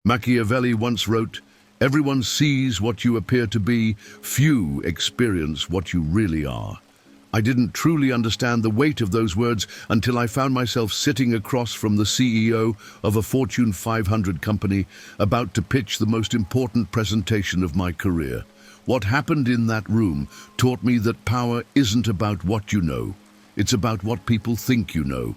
Machiavelli once wrote, "Everyone sees what you appear to be, few experience what you really are." I didn't truly understand the weight of those words until I found myself sitting across from the CEO of a Fortune 500 company, about to pitch the most important presentation of my career. What happened in that room taught me that power isn't about what you know, it's about what people think you know.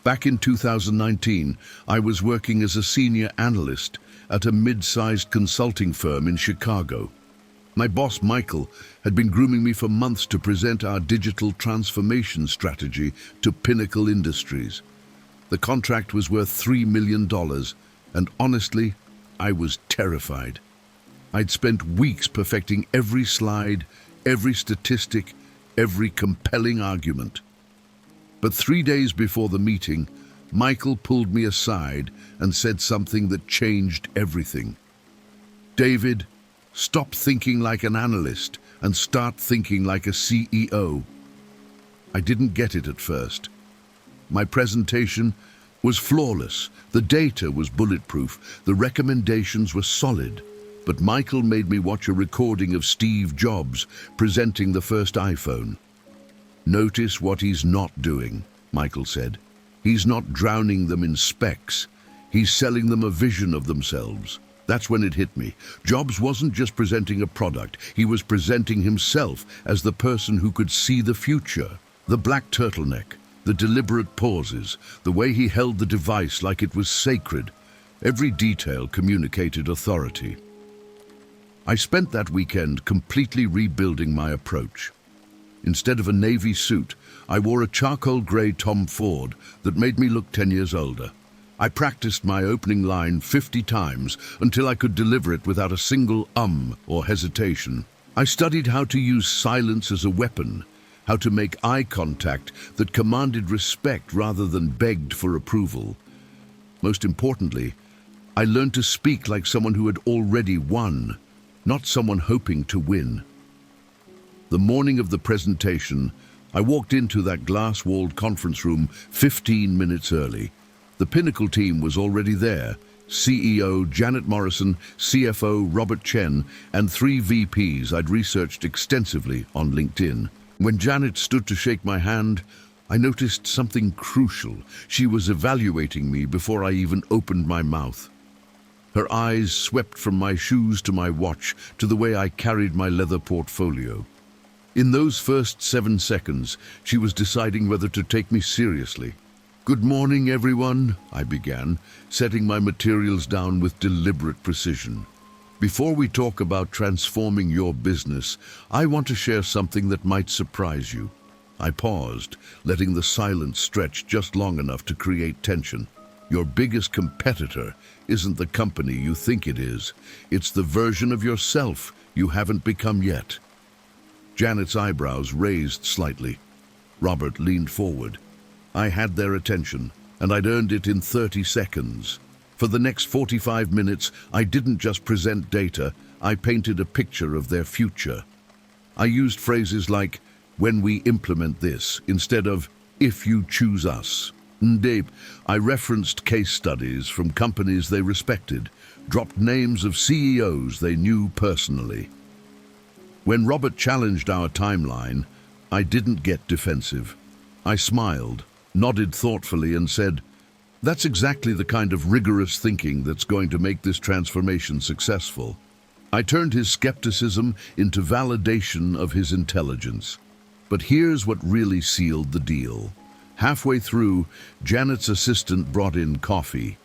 Back in 2019, I was working as a senior analyst at a mid-sized consulting firm in Chicago. My boss, Michael, had been grooming me for months to present our digital transformation strategy to Pinnacle Industries. The contract was worth $3 million, and honestly, I was terrified. I'd spent weeks perfecting every slide, every statistic, every compelling argument. But 3 days before the meeting, Michael pulled me aside and said something that changed everything. "David, stop thinking like an analyst and start thinking like a CEO." I didn't get it at first. My presentation was flawless, the data was bulletproof, the recommendations were solid. But Michael made me watch a recording of Steve Jobs presenting the first iPhone. "Notice what he's not doing," Michael said. "He's not drowning them in specs. He's selling them a vision of themselves." That's when it hit me. Jobs wasn't just presenting a product, he was presenting himself as the person who could see the future. The black turtleneck, the deliberate pauses, the way he held the device like it was sacred. Every detail communicated authority. I spent that weekend completely rebuilding my approach. Instead of a navy suit, I wore a charcoal grey Tom Ford that made me look 10 years older. I practiced my opening line 50 times until I could deliver it without a single or hesitation. I studied how to use silence as a weapon, how to make eye contact that commanded respect rather than begged for approval. Most importantly, I learned to speak like someone who had already won, not someone hoping to win. The morning of the presentation, I walked into that glass-walled conference room 15 minutes early. The Pinnacle team was already there: CEO Janet Morrison, CFO Robert Chen, and 3 VPs I'd researched extensively on LinkedIn. When Janet stood to shake my hand, I noticed something crucial. She was evaluating me before I even opened my mouth. Her eyes swept from my shoes to my watch to the way I carried my leather portfolio. In those first 7 seconds, she was deciding whether to take me seriously. "Good morning, everyone," I began, setting my materials down with deliberate precision. "Before we talk about transforming your business, I want to share something that might surprise you." I paused, letting the silence stretch just long enough to create tension. Your biggest competitor isn't the company you think it is. It's the version of yourself you haven't become yet. Janet's eyebrows raised slightly. Robert leaned forward. I had their attention, and I'd earned it in 30 seconds. For the next 45 minutes, I didn't just present data, I painted a picture of their future. I used phrases like, "when we implement this," instead of, "if you choose us." I referenced case studies from companies they respected, dropped names of CEOs they knew personally. When Robert challenged our timeline, I didn't get defensive. I smiled, nodded thoughtfully, and said, "That's exactly the kind of rigorous thinking that's going to make this transformation successful." I turned his skepticism into validation of his intelligence. But here's what really sealed the deal. Halfway through, Janet's assistant brought in coffee.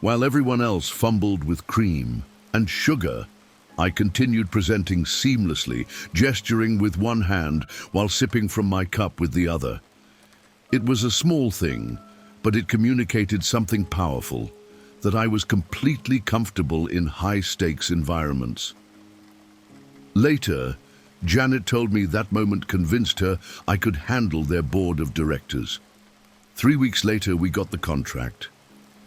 While everyone else fumbled with cream and sugar, I continued presenting seamlessly, gesturing with one hand while sipping from my cup with the other. It was a small thing, but it communicated something powerful, that I was completely comfortable in high-stakes environments. Later, Janet told me that moment convinced her I could handle their board of directors. 3 weeks later, we got the contract.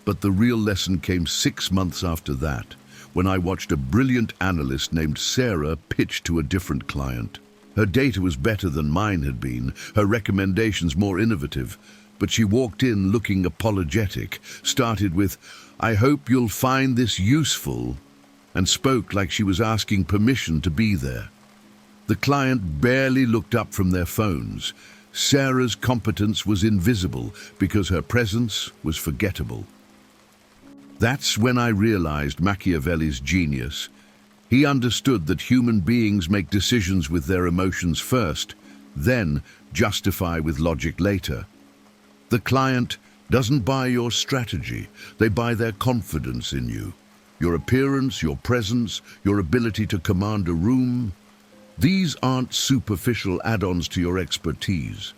But the real lesson came 6 months after that, when I watched a brilliant analyst named Sarah pitch to a different client. Her data was better than mine had been, her recommendations more innovative, but she walked in looking apologetic, started with, I hope you'll find this useful," and spoke like she was asking permission to be there. The client barely looked up from their phones. Sarah's competence was invisible because her presence was forgettable. That's when I realized Machiavelli's genius. He understood that human beings make decisions with their emotions first, then justify with logic later. The client doesn't buy your strategy, they buy their confidence in you. Your appearance, your presence, your ability to command a room. These aren't superficial add-ons to your expertise.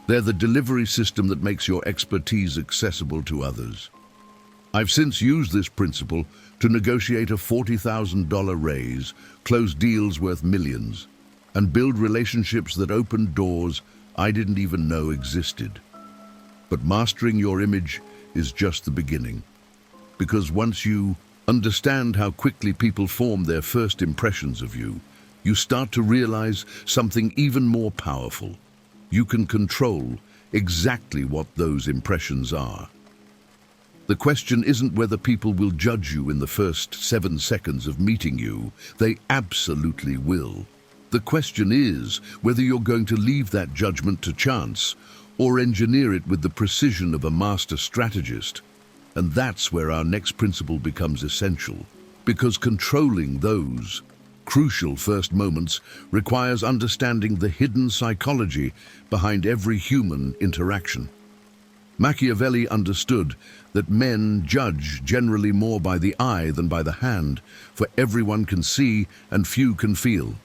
They're the delivery system that makes your expertise accessible to others. I've since used this principle to negotiate a $40,000 raise, close deals worth millions, and build relationships that opened doors I didn't even know existed. But mastering your image is just the beginning. Because once you understand how quickly people form their first impressions of you, you start to realize something even more powerful. You can control exactly what those impressions are. The question isn't whether people will judge you in the first 7 seconds of meeting you. They absolutely will. The question is whether you're going to leave that judgment to chance or engineer it with the precision of a master strategist. And that's where our next principle becomes essential, because controlling those crucial first moments requires understanding the hidden psychology behind every human interaction. Machiavelli understood that men judge generally more by the eye than by the hand, for everyone can see and few can feel.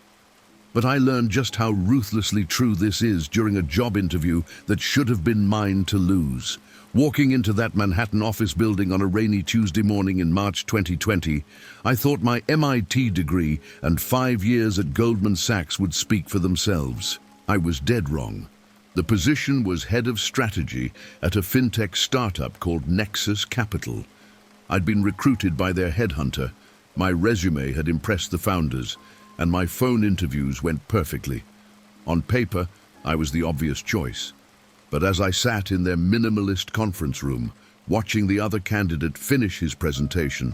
But I learned just how ruthlessly true this is during a job interview that should have been mine to lose. Walking into that Manhattan office building on a rainy Tuesday morning in March 2020, I thought my MIT degree and 5 years at Goldman Sachs would speak for themselves. I was dead wrong. The position was head of strategy at a fintech startup called Nexus Capital. I'd been recruited by their headhunter. My resume had impressed the founders, and my phone interviews went perfectly. On paper, I was the obvious choice. But as I sat in their minimalist conference room, watching the other candidate finish his presentation,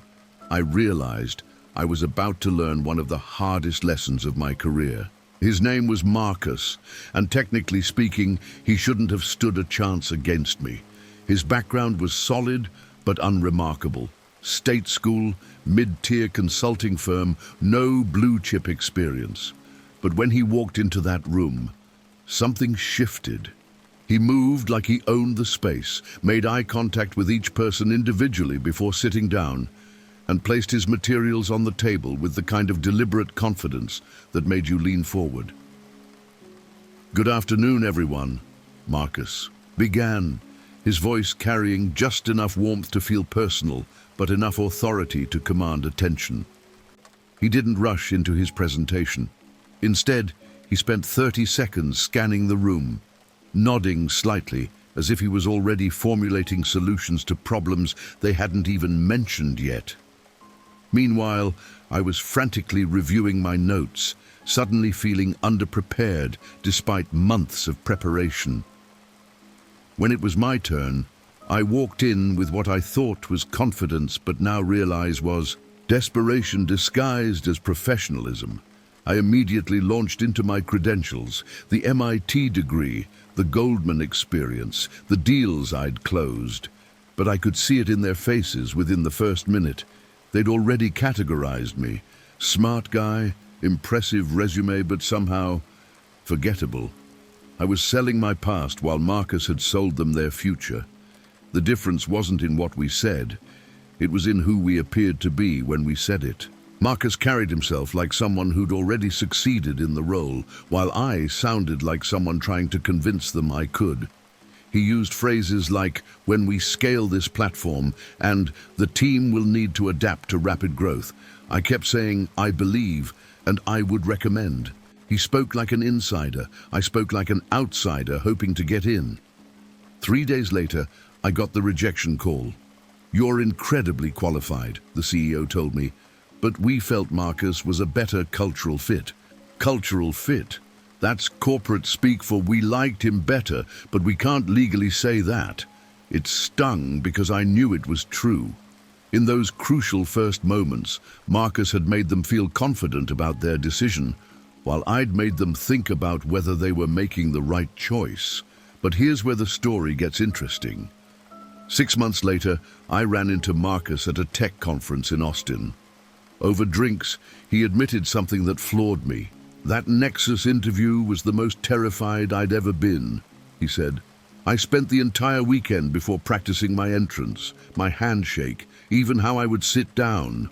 I realized I was about to learn one of the hardest lessons of my career. His name was Marcus, and technically speaking, he shouldn't have stood a chance against me. His background was solid but unremarkable. State school, mid-tier consulting firm, no blue-chip experience. But when he walked into that room, something shifted. He moved like he owned the space, made eye contact with each person individually before sitting down, and placed his materials on the table with the kind of deliberate confidence that made you lean forward. "Good afternoon, everyone," Marcus began, his voice carrying just enough warmth to feel personal, but enough authority to command attention. He didn't rush into his presentation. Instead, he spent 30 seconds scanning the room, nodding slightly as if he was already formulating solutions to problems they hadn't even mentioned yet. Meanwhile, I was frantically reviewing my notes, suddenly feeling underprepared despite months of preparation. When it was my turn, I walked in with what I thought was confidence but now realize was desperation disguised as professionalism. I immediately launched into my credentials, the MIT degree, the Goldman experience, the deals I'd closed. But I could see it in their faces within the first minute. They'd already categorized me. Smart guy, impressive resume, but somehow forgettable. I was selling my past while Marcus had sold them their future. The difference wasn't in what we said. It was in who we appeared to be when we said it. Marcus carried himself like someone who'd already succeeded in the role, while I sounded like someone trying to convince them I could. He used phrases like, "when we scale this platform," and "the team will need to adapt to rapid growth." I kept saying, "I believe," and "I would recommend." He spoke like an insider. I spoke like an outsider hoping to get in. 3 days later, I got the rejection call. "You're incredibly qualified," the CEO told me, "but we felt Marcus was a better cultural fit." Cultural fit? That's corporate speak for "we liked him better, but we can't legally say that." It stung because I knew it was true. In those crucial first moments, Marcus had made them feel confident about their decision, while I'd made them think about whether they were making the right choice. But here's where the story gets interesting. 6 months later, I ran into Marcus at a tech conference in Austin. Over drinks, he admitted something that floored me. That Nexus interview was the most terrified I'd ever been, he said. I spent the entire weekend before practicing my entrance, my handshake, even how I would sit down.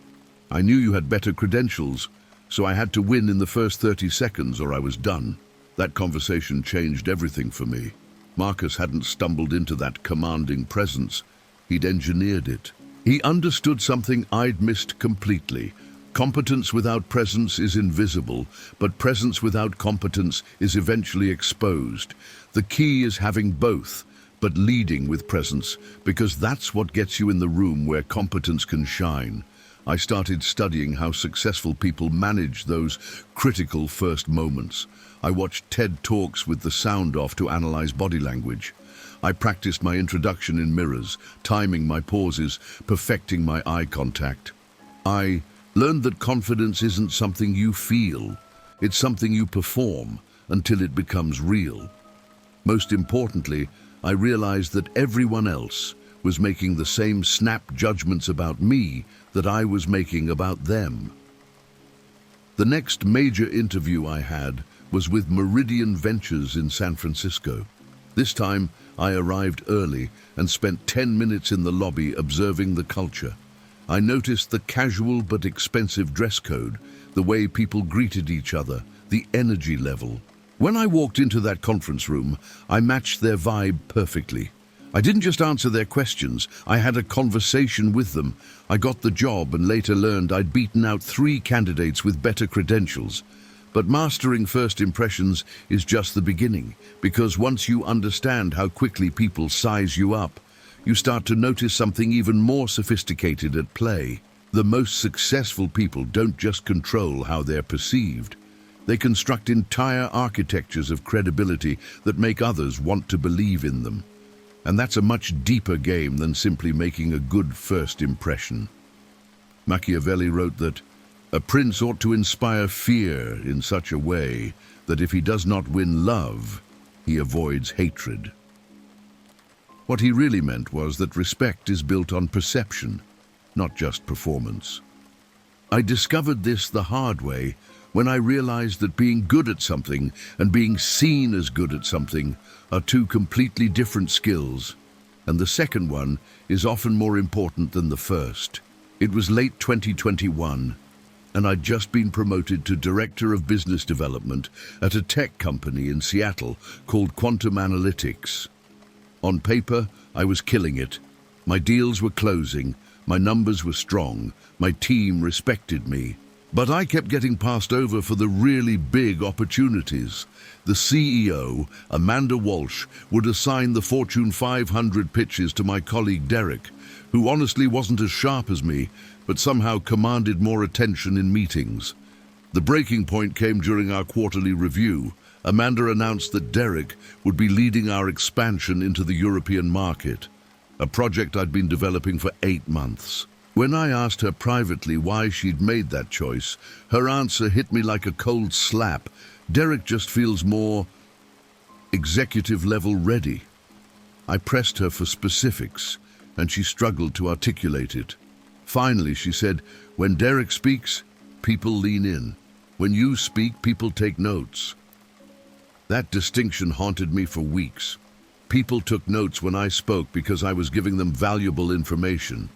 I knew you had better credentials, so I had to win in the first 30 seconds or I was done. That conversation changed everything for me. Marcus hadn't stumbled into that commanding presence. He'd engineered it. He understood something I'd missed completely. Competence without presence is invisible, but presence without competence is eventually exposed. The key is having both, but leading with presence, because that's what gets you in the room where competence can shine. I started studying how successful people manage those critical first moments. I watched TED Talks with the sound off to analyze body language. I practiced my introduction in mirrors, timing my pauses, perfecting my eye contact. I learned that confidence isn't something you feel, it's something you perform until it becomes real. Most importantly, I realized that everyone else was making the same snap judgments about me that I was making about them. The next major interview I had was with Meridian Ventures in San Francisco. This time, I arrived early and spent 10 minutes in the lobby observing the culture. I noticed the casual but expensive dress code, the way people greeted each other, the energy level. When I walked into that conference room, I matched their vibe perfectly. I didn't just answer their questions, I had a conversation with them. I got the job and later learned I'd beaten out 3 candidates with better credentials. But mastering first impressions is just the beginning, because once you understand how quickly people size you up, you start to notice something even more sophisticated at play. The most successful people don't just control how they're perceived. They construct entire architectures of credibility that make others want to believe in them. And that's a much deeper game than simply making a good first impression. Machiavelli wrote that a prince ought to inspire fear in such a way that if he does not win love, he avoids hatred. What he really meant was that respect is built on perception, not just performance. I discovered this the hard way when I realized that being good at something and being seen as good at something are 2 completely different skills, and the second one is often more important than the first. It was late 2021, and I'd just been promoted to Director of Business Development at a tech company in Seattle called Quantum Analytics. On paper, I was killing it. My deals were closing, my numbers were strong, my team respected me. But I kept getting passed over for the really big opportunities. The CEO, Amanda Walsh, would assign the Fortune 500 pitches to my colleague Derek, who honestly wasn't as sharp as me, but somehow commanded more attention in meetings. The breaking point came during our quarterly review. Amanda announced that Derek would be leading our expansion into the European market, a project I'd been developing for 8 months. When I asked her privately why she'd made that choice, her answer hit me like a cold slap. Derek just feels more executive level ready. I pressed her for specifics, and she struggled to articulate it. Finally, she said, "When Derek speaks, people lean in. When you speak, people take notes." That distinction haunted me for weeks. People took notes when I spoke because I was giving them valuable information.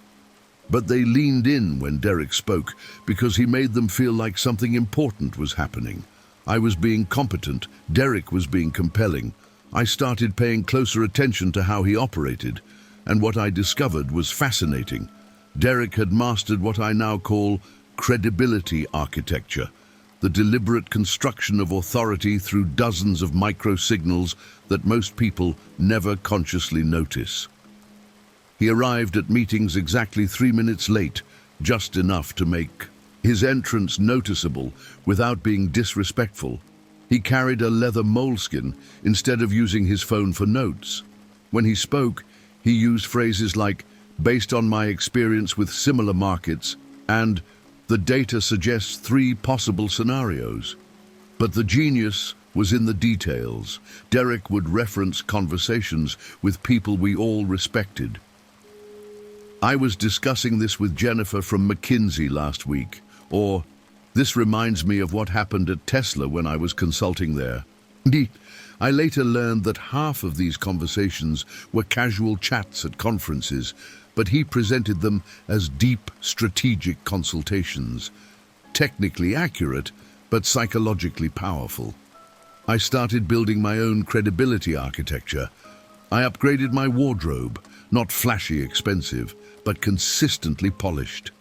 But they leaned in when Derek spoke because he made them feel like something important was happening. I was being competent, Derek was being compelling. I started paying closer attention to how he operated, and what I discovered was fascinating. Derek had mastered what I now call credibility architecture, the deliberate construction of authority through dozens of micro-signals that most people never consciously notice. He arrived at meetings exactly 3 minutes late, just enough to make his entrance noticeable without being disrespectful. He carried a leather moleskin instead of using his phone for notes. When he spoke, he used phrases like, based on my experience with similar markets, and the data suggests three possible scenarios. But the genius was in the details. Derek would reference conversations with people we all respected. I was discussing this with Jennifer from McKinsey last week, or this reminds me of what happened at Tesla when I was consulting there. I later learned that half of these conversations were casual chats at conferences, but he presented them as deep strategic consultations, technically accurate, but psychologically powerful. I started building my own credibility architecture. I upgraded my wardrobe, not flashy expensive, but consistently polished.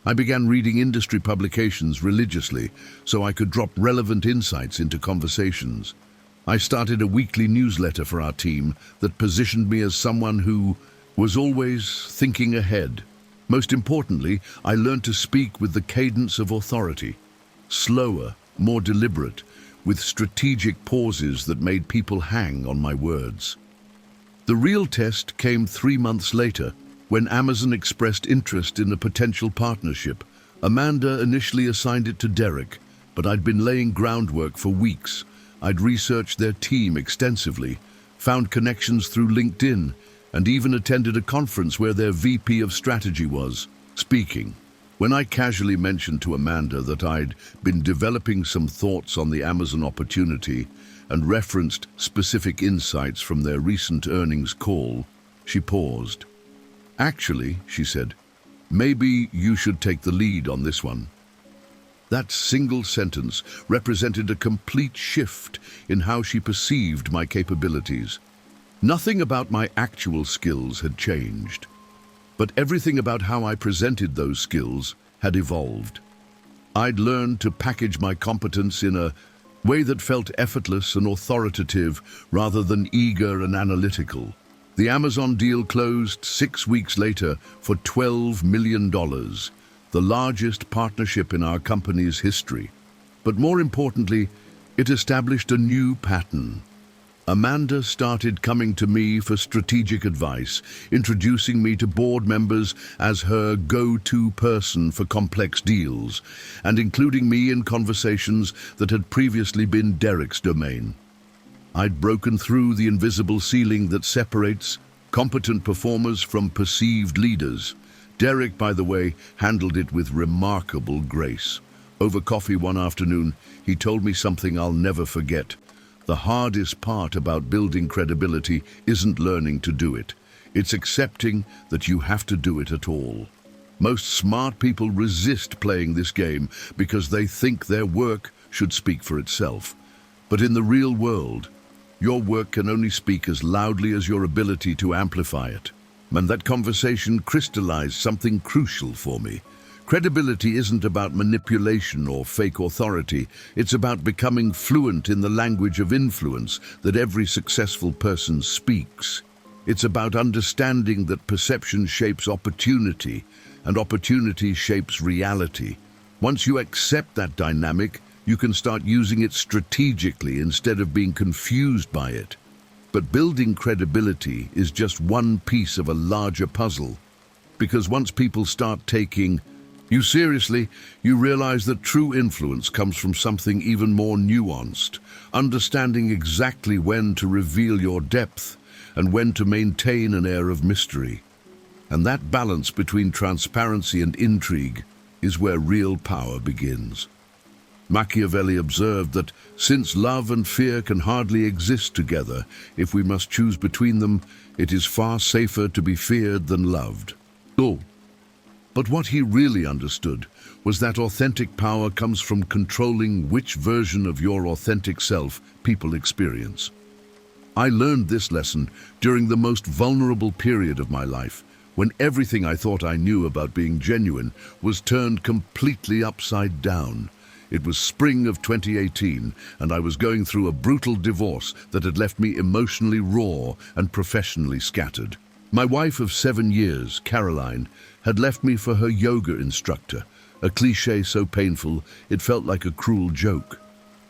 I began reading industry publications religiously so I could drop relevant insights into conversations. I started a weekly newsletter for our team that positioned me as someone who was always thinking ahead. Most importantly, I learned to speak with the cadence of authority, slower, more deliberate, with strategic pauses that made people hang on my words. The real test came 3 months later, when Amazon expressed interest in a potential partnership. Amanda initially assigned it to Derek, but I'd been laying groundwork for weeks. I'd researched their team extensively, found connections through LinkedIn, and even attended a conference where their VP of strategy was speaking. When I casually mentioned to Amanda that I'd been developing some thoughts on the Amazon opportunity and referenced specific insights from their recent earnings call, she paused. "Actually," she said, "maybe you should take the lead on this one." That single sentence represented a complete shift in how she perceived my capabilities. Nothing about my actual skills had changed, but everything about how I presented those skills had evolved. I'd learned to package my competence in a way that felt effortless and authoritative rather than eager and analytical. The Amazon deal closed 6 weeks later for $12 million, the largest partnership in our company's history. But more importantly, it established a new pattern. Amanda started coming to me for strategic advice, introducing me to board members as her go-to person for complex deals, and including me in conversations that had previously been Derek's domain. I'd broken through the invisible ceiling that separates competent performers from perceived leaders. Derek, by the way, handled it with remarkable grace. Over coffee one afternoon, he told me something I'll never forget. The hardest part about building credibility isn't learning to do it. It's accepting that you have to do it at all. Most smart people resist playing this game because they think their work should speak for itself. But in the real world, your work can only speak as loudly as your ability to amplify it. And that conversation crystallized something crucial for me. Credibility isn't about manipulation or fake authority. It's about becoming fluent in the language of influence that every successful person speaks. It's about understanding that perception shapes opportunity, and opportunity shapes reality. Once you accept that dynamic, you can start using it strategically instead of being confused by it. But building credibility is just one piece of a larger puzzle. Because once people start taking you seriously, you realize that true influence comes from something even more nuanced, understanding exactly when to reveal your depth and when to maintain an air of mystery. And that balance between transparency and intrigue is where real power begins. Machiavelli observed that since love and fear can hardly exist together, if we must choose between them, it is far safer to be feared than loved. But what he really understood was that authentic power comes from controlling which version of your authentic self people experience. I learned this lesson during the most vulnerable period of my life, when everything I thought I knew about being genuine was turned completely upside down. It was spring of 2018, and I was going through a brutal divorce that had left me emotionally raw and professionally scattered. My wife of 7 years, Caroline, had left me for her yoga instructor, a cliché so painful it felt like a cruel joke.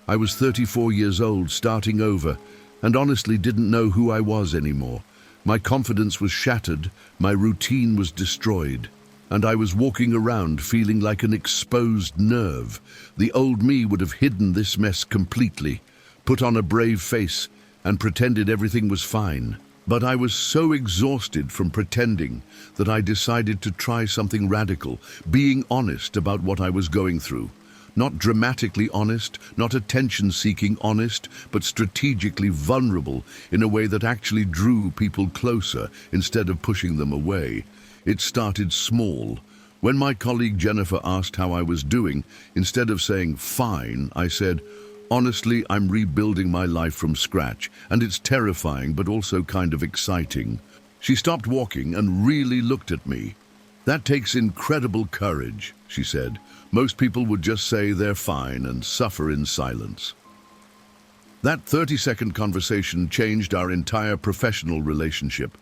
I was 34 years old, starting over, and honestly didn't know who I was anymore. My confidence was shattered, my routine was destroyed, and I was walking around feeling like an exposed nerve. The old me would have hidden this mess completely, put on a brave face, and pretended everything was fine. But I was so exhausted from pretending that I decided to try something radical, being honest about what I was going through. Not dramatically honest, not attention-seeking honest, but strategically vulnerable in a way that actually drew people closer instead of pushing them away. It started small. When my colleague Jennifer asked how I was doing, instead of saying, "Fine," I said, "Honestly, I'm rebuilding my life from scratch, and it's terrifying but also kind of exciting." She stopped walking and really looked at me. "That takes incredible courage," she said. "Most people would just say they're fine and suffer in silence." That 30-second conversation changed our entire professional relationship.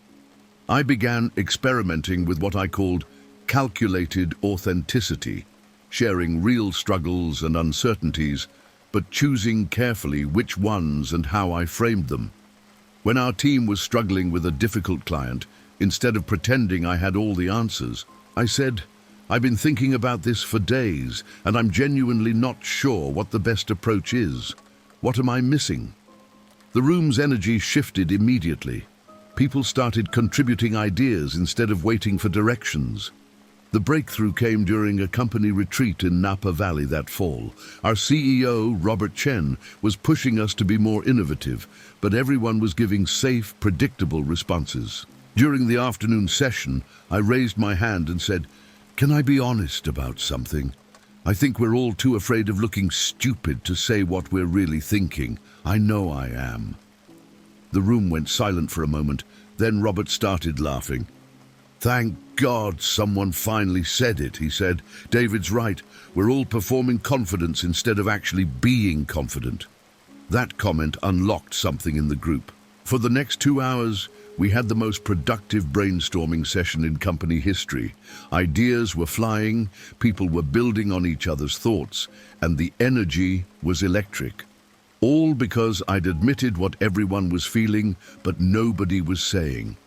I began experimenting with what I called calculated authenticity, sharing real struggles and uncertainties, but choosing carefully which ones and how I framed them. When our team was struggling with a difficult client, instead of pretending I had all the answers, I said, "I've been thinking about this for days, and I'm genuinely not sure what the best approach is. What am I missing?" The room's energy shifted immediately. People started contributing ideas instead of waiting for directions. The breakthrough came during a company retreat in Napa Valley that fall. Our CEO, Robert Chen, was pushing us to be more innovative, but everyone was giving safe, predictable responses. During the afternoon session, I raised my hand and said, "Can I be honest about something? I think we're all too afraid of looking stupid to say what we're really thinking. I know I am." The room went silent for a moment, then Robert started laughing. "Thank God someone finally said it," he said. "David's right. We're all performing confidence instead of actually being confident." That comment unlocked something in the group. For the next 2 hours, we had the most productive brainstorming session in company history. Ideas were flying, people were building on each other's thoughts, and the energy was electric. All because I'd admitted what everyone was feeling, but nobody was saying.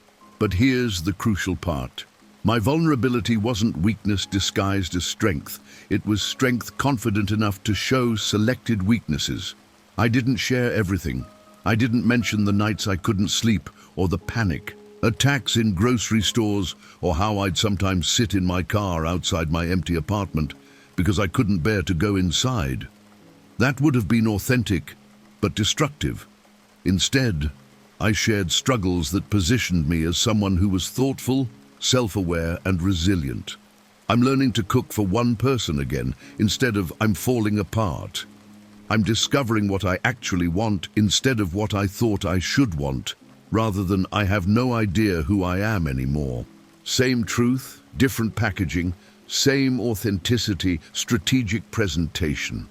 But here's the crucial part. My vulnerability wasn't weakness disguised as strength. It was strength confident enough to show selected weaknesses. I didn't share everything. I didn't mention the nights I couldn't sleep, or the panic, attacks in grocery stores, or how I'd sometimes sit in my car outside my empty apartment because I couldn't bear to go inside. That would have been authentic, but destructive. Instead, I shared struggles that positioned me as someone who was thoughtful, self-aware, and resilient. I'm learning to cook for one person again, instead of "I'm falling apart." I'm discovering what I actually want instead of what I thought I should want, rather than "I have no idea who I am anymore." Same truth, different packaging, same authenticity, strategic presentation.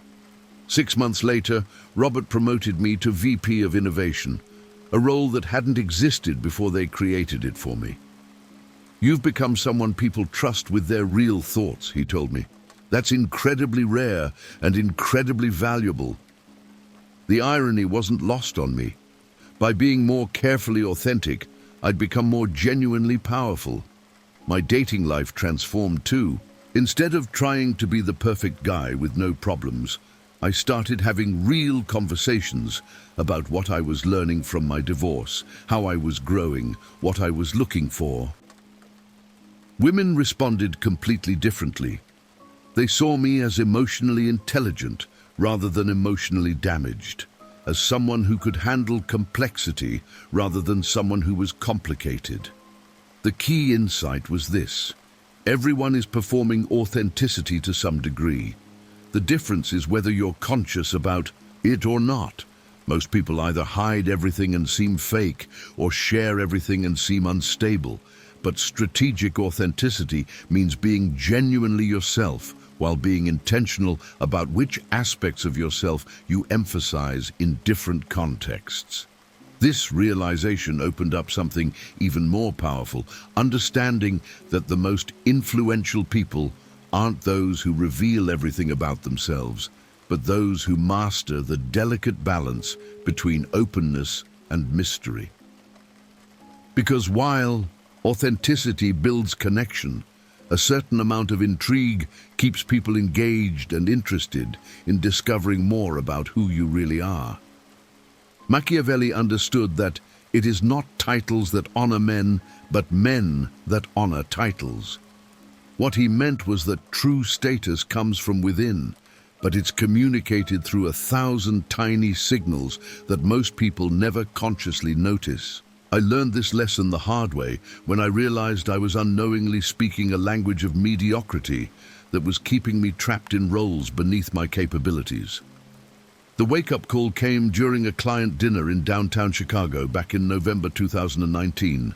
6 months later, Robert promoted me to VP of Innovation, a role that hadn't existed before they created it for me. "You've become someone people trust with their real thoughts," he told me. "That's incredibly rare and incredibly valuable." The irony wasn't lost on me. By being more carefully authentic, I'd become more genuinely powerful. My dating life transformed too. Instead of trying to be the perfect guy with no problems, I started having real conversations about what I was learning from my divorce, how I was growing, what I was looking for. Women responded completely differently. They saw me as emotionally intelligent rather than emotionally damaged, as someone who could handle complexity rather than someone who was complicated. The key insight was this: everyone is performing authenticity to some degree. The difference is whether you're conscious about it or not. Most people either hide everything and seem fake, or share everything and seem unstable. But strategic authenticity means being genuinely yourself, while being intentional about which aspects of yourself you emphasize in different contexts. This realization opened up something even more powerful, understanding that the most influential people aren't those who reveal everything about themselves, but those who master the delicate balance between openness and mystery. Because while authenticity builds connection, a certain amount of intrigue keeps people engaged and interested in discovering more about who you really are. Machiavelli understood that it is not titles that honor men, but men that honor titles. What he meant was that true status comes from within, but it's communicated through 1,000 tiny signals that most people never consciously notice. I learned this lesson the hard way when I realized I was unknowingly speaking a language of mediocrity that was keeping me trapped in roles beneath my capabilities. The wake-up call came during a client dinner in downtown Chicago back in November 2019.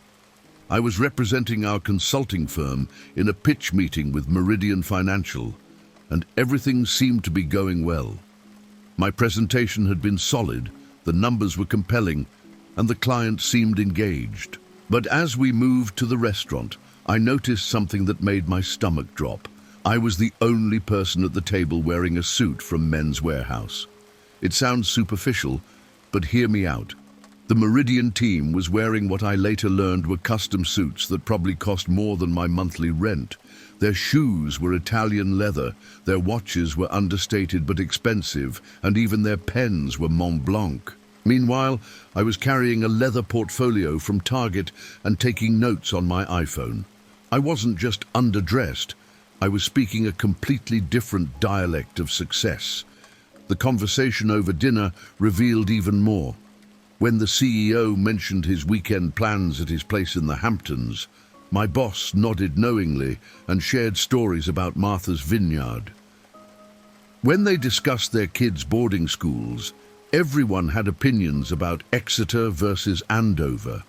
I was representing our consulting firm in a pitch meeting with Meridian Financial, and everything seemed to be going well. My presentation had been solid, the numbers were compelling, and the client seemed engaged. But as we moved to the restaurant, I noticed something that made my stomach drop. I was the only person at the table wearing a suit from Men's Warehouse. It sounds superficial, but hear me out. The Meridian team was wearing what I later learned were custom suits that probably cost more than my monthly rent. Their shoes were Italian leather, their watches were understated but expensive, and even their pens were Mont Blanc. Meanwhile, I was carrying a leather portfolio from Target and taking notes on my iPhone. I wasn't just underdressed, I was speaking a completely different dialect of success. The conversation over dinner revealed even more. When the CEO mentioned his weekend plans at his place in the Hamptons, my boss nodded knowingly and shared stories about Martha's Vineyard. When they discussed their kids' boarding schools, everyone had opinions about Exeter versus Andover.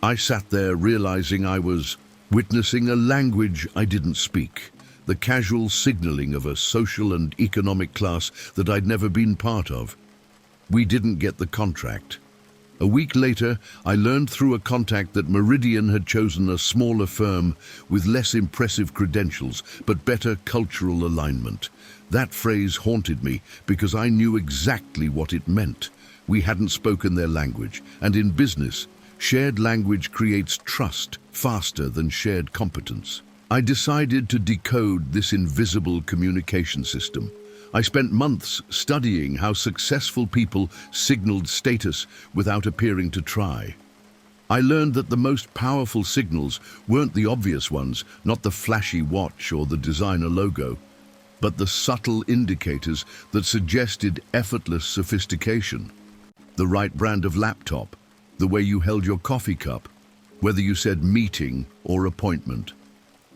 I sat there realizing I was witnessing a language I didn't speak, the casual signaling of a social and economic class that I'd never been part of. We didn't get the contract. A week later, I learned through a contact that Meridian had chosen a smaller firm with less impressive credentials, but better cultural alignment. That phrase haunted me because I knew exactly what it meant. We hadn't spoken their language, and in business, shared language creates trust faster than shared competence. I decided to decode this invisible communication system. I spent months studying how successful people signaled status without appearing to try. I learned that the most powerful signals weren't the obvious ones, not the flashy watch or the designer logo, but the subtle indicators that suggested effortless sophistication. The right brand of laptop, the way you held your coffee cup, whether you said meeting or appointment.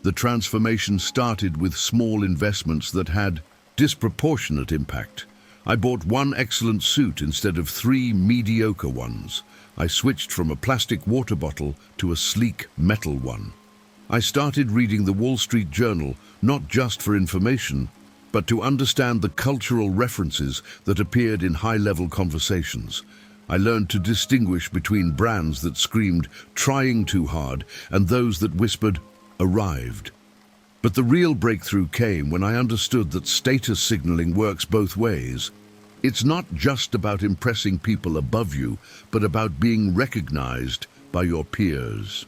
The transformation started with small investments that had disproportionate impact. I bought one excellent suit instead of 3 mediocre ones. I switched from a plastic water bottle to a sleek metal one. I started reading the Wall Street Journal, not just for information, but to understand the cultural references that appeared in high-level conversations. I learned to distinguish between brands that screamed, "trying too hard," and those that whispered, "arrived." But the real breakthrough came when I understood that status signaling works both ways. It's not just about impressing people above you, but about being recognized by your peers.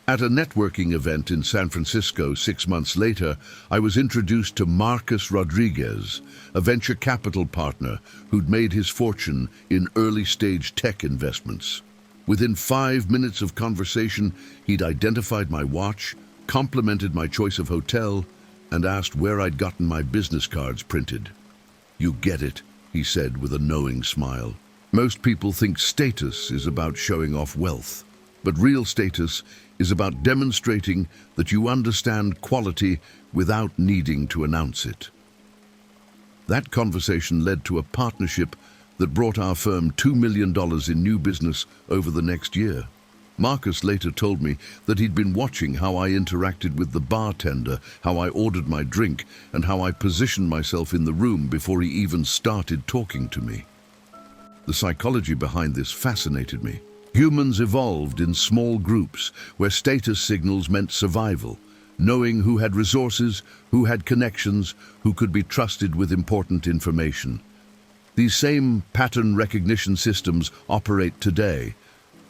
At a networking event in San Francisco 6 months later, I was introduced to Marcus Rodriguez, a venture capital partner who'd made his fortune in early-stage tech investments. Within 5 minutes of conversation, he'd identified my watch, complimented my choice of hotel, and asked where I'd gotten my business cards printed. "You get it," he said with a knowing smile. "Most people think status is about showing off wealth, but real status is about demonstrating that you understand quality without needing to announce it." That conversation led to a partnership that brought our firm $2 million in new business over the next year. Marcus later told me that he'd been watching how I interacted with the bartender, how I ordered my drink, and how I positioned myself in the room before he even started talking to me. The psychology behind this fascinated me. Humans evolved in small groups where status signals meant survival, knowing who had resources, who had connections, who could be trusted with important information. These same pattern recognition systems operate today,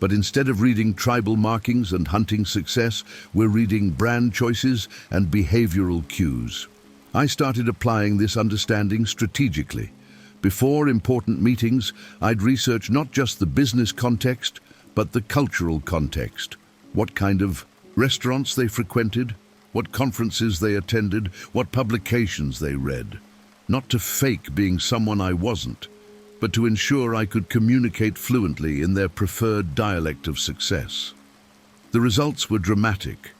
But instead of reading tribal markings and hunting success, we're reading brand choices and behavioral cues. I started applying this understanding strategically. Before important meetings, I'd research not just the business context, but the cultural context. What kind of restaurants they frequented, what conferences they attended, what publications they read. Not to fake being someone I wasn't, but to ensure I could communicate fluently in their preferred dialect of success. The results were dramatic.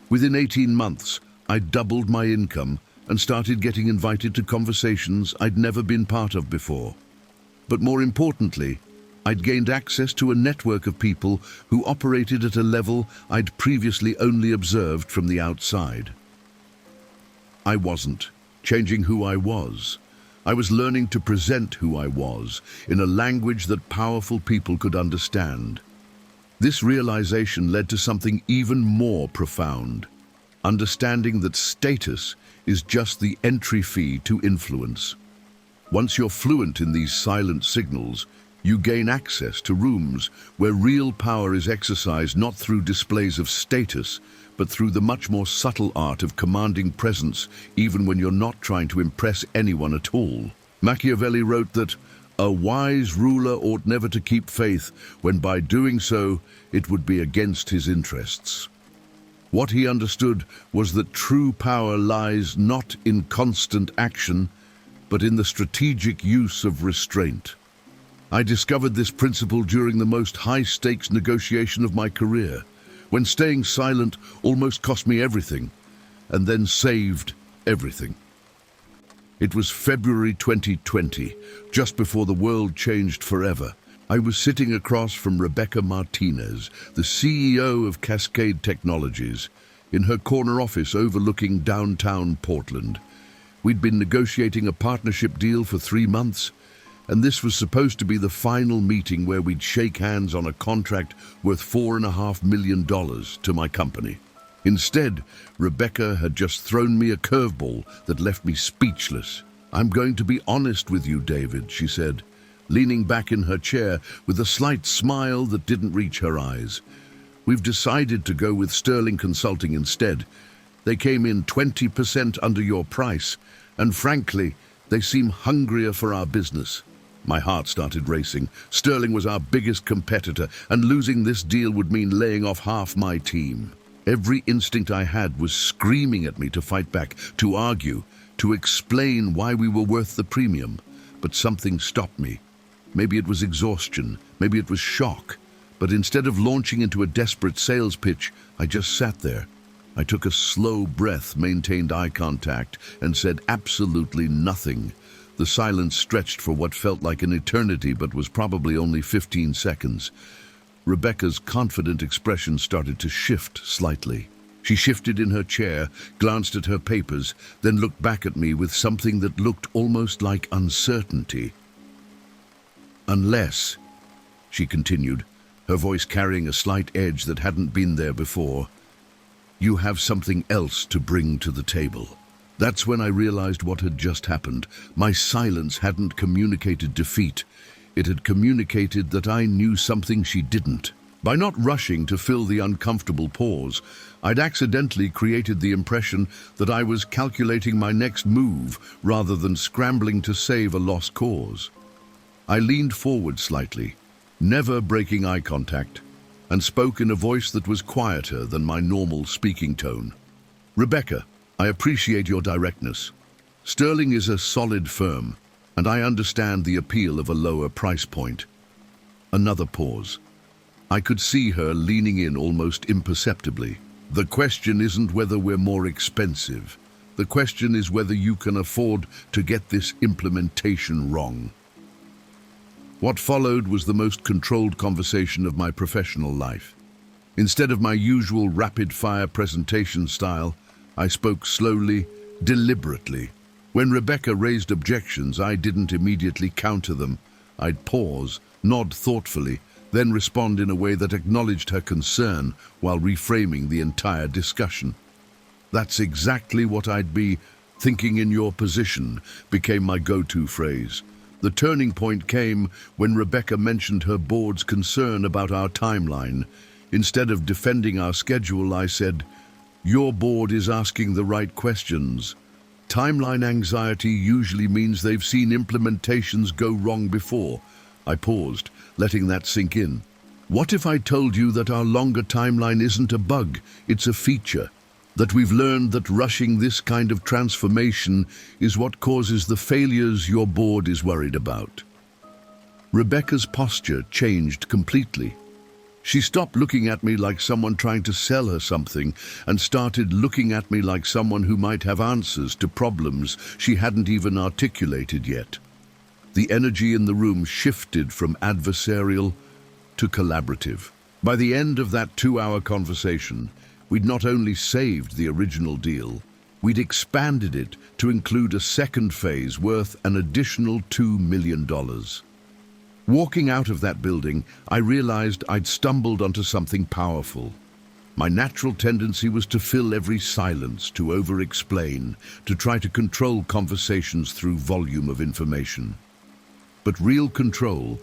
Within 18 months, I doubled my income and started getting invited to conversations I'd never been part of before. But more importantly, I'd gained access to a network of people who operated at a level I'd previously only observed from the outside. I wasn't changing who I was. I was learning to present who I was in a language that powerful people could understand. This realization led to something even more profound. Understanding that status is just the entry fee to influence. Once you're fluent in these silent signals, you gain access to rooms where real power is exercised not through displays of status, but through the much more subtle art of commanding presence even when you're not trying to impress anyone at all. Machiavelli wrote that a wise ruler ought never to keep faith when by doing so it would be against his interests. What he understood was that true power lies not in constant action, but in the strategic use of restraint. I discovered this principle during the most high-stakes negotiation of my career, when staying silent almost cost me everything, and then saved everything. It was February 2020, just before the world changed forever. I was sitting across from Rebecca Martinez, the CEO of Cascade Technologies, in her corner office overlooking downtown Portland. We'd been negotiating a partnership deal for 3 months, and this was supposed to be the final meeting where we'd shake hands on a contract worth $4.5 million to my company. Instead, Rebecca had just thrown me a curveball that left me speechless. "I'm going to be honest with you, David," she said, leaning back in her chair with a slight smile that didn't reach her eyes. "We've decided to go with Sterling Consulting instead. They came in 20% under your price, and frankly, they seem hungrier for our business." My heart started racing. Sterling was our biggest competitor, and losing this deal would mean laying off half my team. Every instinct I had was screaming at me to fight back, to argue, to explain why we were worth the premium. But something stopped me. Maybe it was exhaustion, maybe it was shock. But instead of launching into a desperate sales pitch, I just sat there. I took a slow breath, maintained eye contact, and said absolutely nothing. The silence stretched for what felt like an eternity, but was probably only 15 seconds. Rebecca's confident expression started to shift slightly. She shifted in her chair, glanced at her papers, then looked back at me with something that looked almost like uncertainty. "Unless," she continued, her voice carrying a slight edge that hadn't been there before, "you have something else to bring to the table." That's when I realized what had just happened. My silence hadn't communicated defeat. It had communicated that I knew something she didn't. By not rushing to fill the uncomfortable pause, I'd accidentally created the impression that I was calculating my next move rather than scrambling to save a lost cause. I leaned forward slightly, never breaking eye contact, and spoke in a voice that was quieter than my normal speaking tone. "Rebecca, I appreciate your directness. Sterling is a solid firm, and I understand the appeal of a lower price point." Another pause. I could see her leaning in almost imperceptibly. "The question isn't whether we're more expensive. The question is whether you can afford to get this implementation wrong." What followed was the most controlled conversation of my professional life. Instead of my usual rapid-fire presentation style, I spoke slowly, deliberately. When Rebecca raised objections, I didn't immediately counter them. I'd pause, nod thoughtfully, then respond in a way that acknowledged her concern while reframing the entire discussion. "That's exactly what I'd be thinking in your position," became my go-to phrase. The turning point came when Rebecca mentioned her board's concern about our timeline. Instead of defending our schedule, I said, "Your board is asking the right questions. Timeline anxiety usually means they've seen implementations go wrong before." I paused, letting that sink in. What if I told you that our longer timeline isn't a bug, it's a feature? That we've learned that rushing this kind of transformation is what causes the failures your board is worried about? Rebecca's posture changed completely. She stopped looking at me like someone trying to sell her something and started looking at me like someone who might have answers to problems she hadn't even articulated yet. The energy in the room shifted from adversarial to collaborative. By the end of that 2-hour conversation, we'd not only saved the original deal, we'd expanded it to include a second phase worth an additional $2 million. Walking out of that building, I realized I'd stumbled onto something powerful. My natural tendency was to fill every silence, to over-explain, to try to control conversations through volume of information. But real control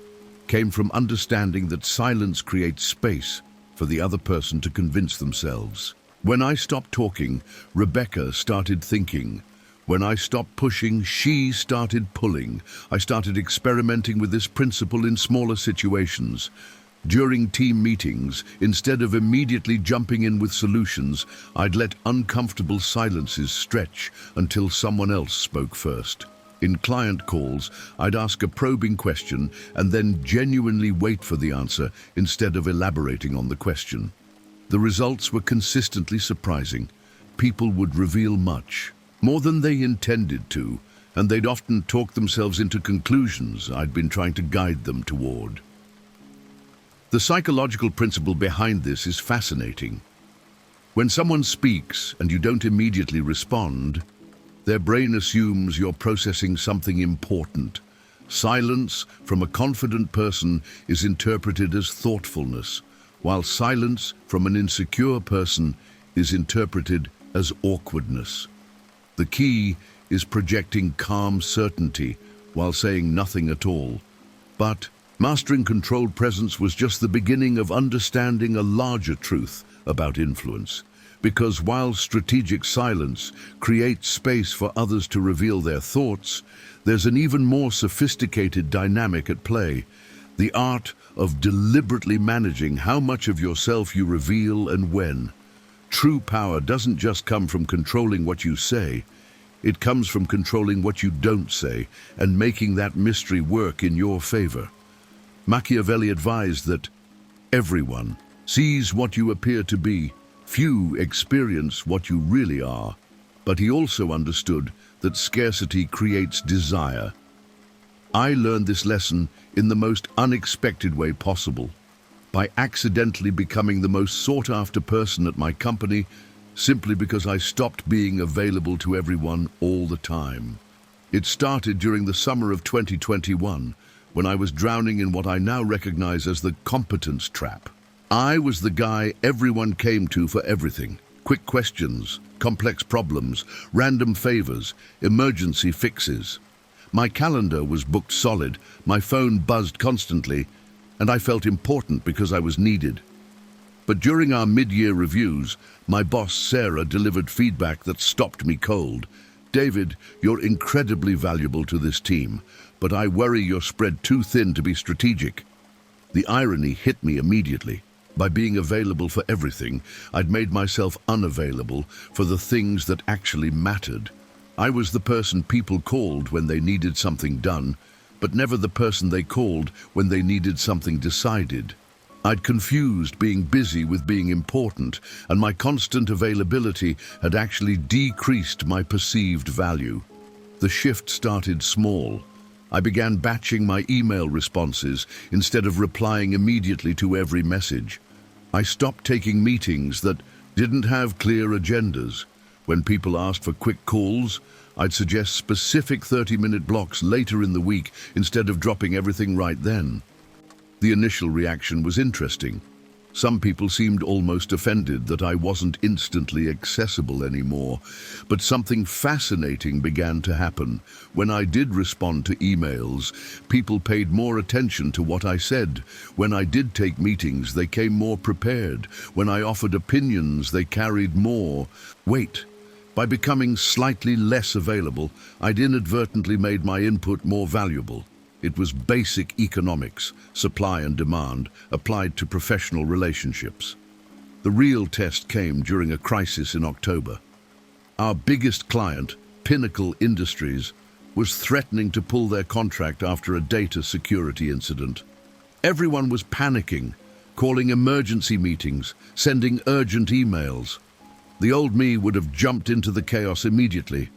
came from understanding that silence creates space for the other person to convince themselves. When I stopped talking, Rebecca started thinking. When I stopped pushing, she started pulling. I started experimenting with this principle in smaller situations. During team meetings, instead of immediately jumping in with solutions, I'd let uncomfortable silences stretch until someone else spoke first. In client calls, I'd ask a probing question and then genuinely wait for the answer instead of elaborating on the question. The results were consistently surprising. People would reveal much, more than they intended to, and they'd often talk themselves into conclusions I'd been trying to guide them toward. The psychological principle behind this is fascinating. When someone speaks and you don't immediately respond, their brain assumes you're processing something important. Silence from a confident person is interpreted as thoughtfulness, while silence from an insecure person is interpreted as awkwardness. The key is projecting calm certainty while saying nothing at all. But mastering controlled presence was just the beginning of understanding a larger truth about influence. Because while strategic silence creates space for others to reveal their thoughts, there's an even more sophisticated dynamic at play: the art of deliberately managing how much of yourself you reveal and when. True power doesn't just come from controlling what you say, it comes from controlling what you don't say and making that mystery work in your favor. Machiavelli advised that everyone sees what you appear to be, few experience what you really are. But he also understood that scarcity creates desire. I learned this lesson in the most unexpected way possible, by accidentally becoming the most sought-after person at my company simply because I stopped being available to everyone all the time. It started during the summer of 2021, when I was drowning in what I now recognize as the competence trap. I was the guy everyone came to for everything: quick questions, complex problems, random favors, emergency fixes. My calendar was booked solid, my phone buzzed constantly, and I felt important because I was needed. But during our mid-year reviews, my boss Sarah delivered feedback that stopped me cold. "David, you're incredibly valuable to this team, but I worry you're spread too thin to be strategic." The irony hit me immediately. By being available for everything, I'd made myself unavailable for the things that actually mattered. I was the person people called when they needed something done, but never the person they called when they needed something decided. I'd confused being busy with being important, and my constant availability had actually decreased my perceived value. The shift started small. I began batching my email responses instead of replying immediately to every message. I stopped taking meetings that didn't have clear agendas. When people asked for quick calls, I'd suggest specific 30-minute blocks later in the week instead of dropping everything right then. The initial reaction was interesting. Some people seemed almost offended that I wasn't instantly accessible anymore, but something fascinating began to happen. When I did respond to emails, people paid more attention to what I said. When I did take meetings, they came more prepared. When I offered opinions, they carried more weight. By becoming slightly less available, I'd inadvertently made my input more valuable. It was basic economics, supply and demand, applied to professional relationships. The real test came during a crisis in October. Our biggest client, Pinnacle Industries, was threatening to pull their contract after a data security incident. Everyone was panicking, calling emergency meetings, sending urgent emails. The old me would have jumped into the chaos immediately.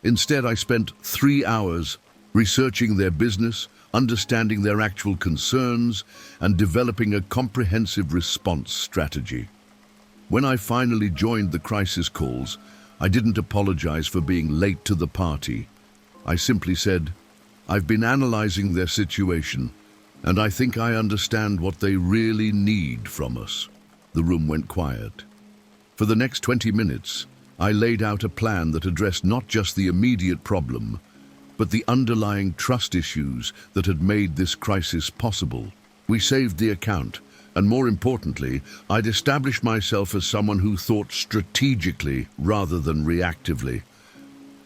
Instead, I spent 3 hours researching their business, understanding their actual concerns, and developing a comprehensive response strategy. When I finally joined the crisis calls, I didn't apologize for being late to the party. I simply said, "I've been analyzing their situation, and I think I understand what they really need from us." The room went quiet. For the next 20 minutes, I laid out a plan that addressed not just the immediate problem, but the underlying trust issues that had made this crisis possible. We saved the account, and more importantly, I'd established myself as someone who thought strategically rather than reactively.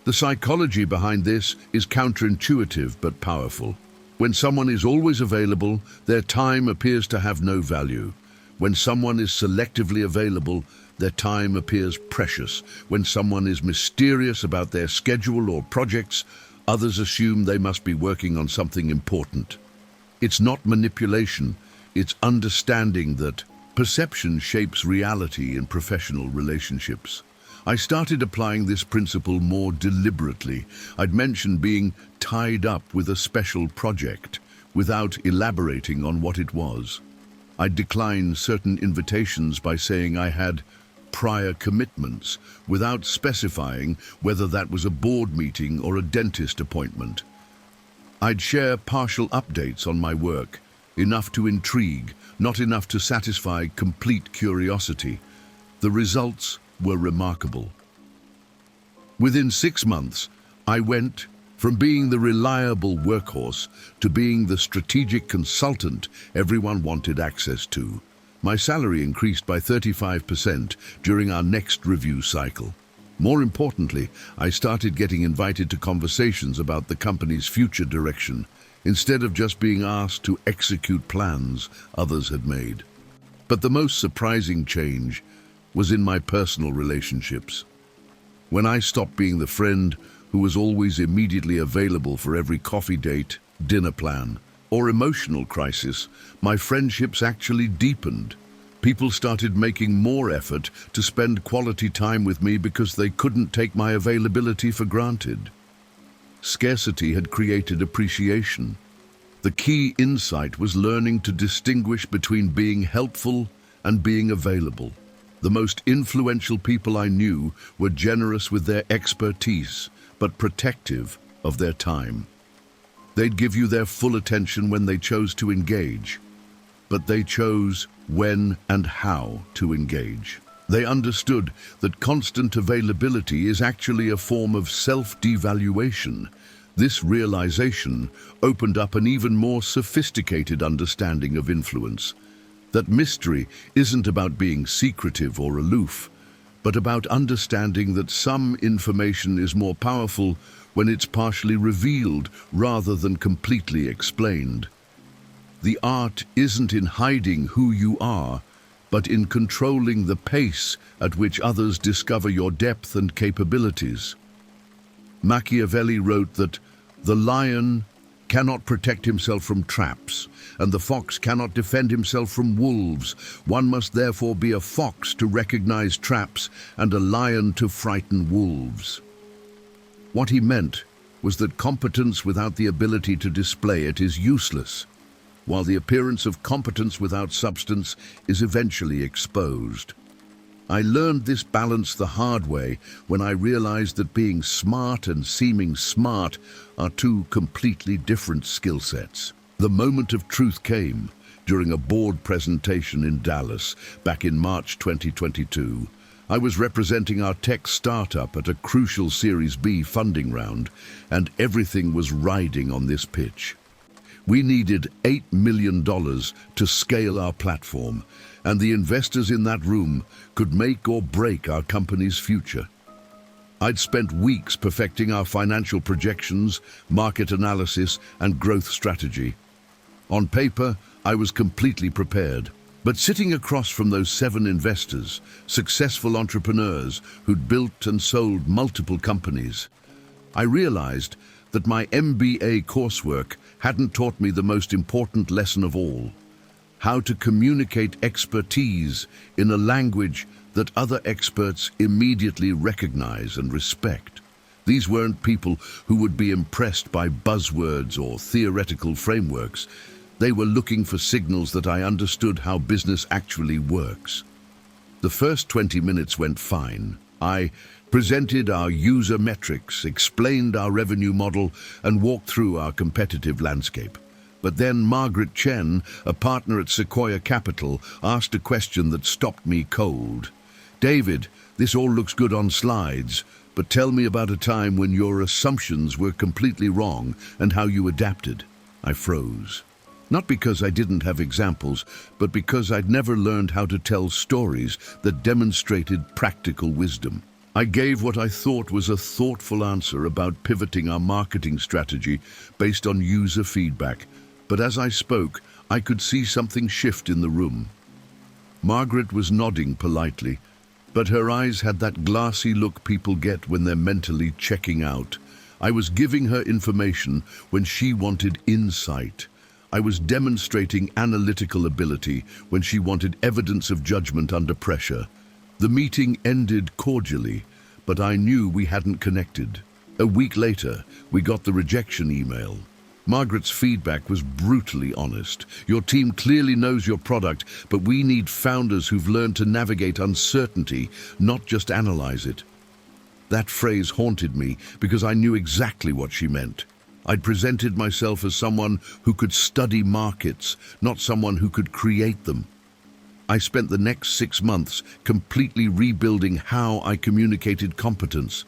The psychology behind this is counterintuitive but powerful. When someone is always available, their time appears to have no value. When someone is selectively available, their time appears precious. When someone is mysterious about their schedule or projects, others assume they must be working on something important. It's not manipulation, it's understanding that perception shapes reality in professional relationships. I started applying this principle more deliberately. I'd mentioned being tied up with a special project without elaborating on what it was. I'd declined certain invitations by saying I had prior commitments without specifying whether that was a board meeting or a dentist appointment. I'd share partial updates on my work, enough to intrigue, not enough to satisfy complete curiosity. The results were remarkable. Within 6 months, I went from being the reliable workhorse to being the strategic consultant everyone wanted access to. My salary increased by 35% during our next review cycle. More importantly, I started getting invited to conversations about the company's future direction, instead of just being asked to execute plans others had made. But the most surprising change was in my personal relationships. When I stopped being the friend who was always immediately available for every coffee date, dinner plan, or emotional crisis, my friendships actually deepened. People started making more effort to spend quality time with me because they couldn't take my availability for granted. Scarcity had created appreciation. The key insight was learning to distinguish between being helpful and being available. The most influential people I knew were generous with their expertise, but protective of their time. They'd give you their full attention when they chose to engage, but they chose when and how to engage. They understood that constant availability is actually a form of self-devaluation. This realization opened up an even more sophisticated understanding of influence. That mystery isn't about being secretive or aloof, but about understanding that some information is more powerful when it's partially revealed rather than completely explained. The art isn't in hiding who you are, but in controlling the pace at which others discover your depth and capabilities. Machiavelli wrote that the lion cannot protect himself from traps, and the fox cannot defend himself from wolves. One must therefore be a fox to recognize traps and a lion to frighten wolves. What he meant was that competence without the ability to display it is useless, while the appearance of competence without substance is eventually exposed. I learned this balance the hard way when I realized that being smart and seeming smart are two completely different skill sets. The moment of truth came. during a board presentation in Dallas back in March 2022. I was representing our tech startup at a crucial Series B funding round, and everything was riding on this pitch. We needed $8 million to scale our platform, and the investors in that room could make or break our company's future. I'd spent weeks perfecting our financial projections, market analysis, and growth strategy. On paper, I was completely prepared. But sitting across from those 7 investors, successful entrepreneurs who'd built and sold multiple companies, I realized that my MBA coursework hadn't taught me the most important lesson of all: how to communicate expertise in a language that other experts immediately recognize and respect. These weren't people who would be impressed by buzzwords or theoretical frameworks. They were looking for signals that I understood how business actually works. The first 20 minutes went fine. I presented our user metrics, explained our revenue model, and walked through our competitive landscape. But then Margaret Chen, a partner at Sequoia Capital, asked a question that stopped me cold. "David, this all looks good on slides, but tell me about a time when your assumptions were completely wrong and how you adapted." I froze. Not because I didn't have examples, but because I'd never learned how to tell stories that demonstrated practical wisdom. I gave what I thought was a thoughtful answer about pivoting our marketing strategy based on user feedback, but as I spoke, I could see something shift in the room. Margaret was nodding politely, but her eyes had that glassy look people get when they're mentally checking out. I was giving her information when she wanted insight. I was demonstrating analytical ability when she wanted evidence of judgment under pressure. The meeting ended cordially, but I knew we hadn't connected. A week later, we got the rejection email. Margaret's feedback was brutally honest. "Your team clearly knows your product, but we need founders who've learned to navigate uncertainty, not just analyze it." That phrase haunted me because I knew exactly what she meant. I'd presented myself as someone who could study markets, not someone who could create them. I spent the next 6 months completely rebuilding how I communicated competence.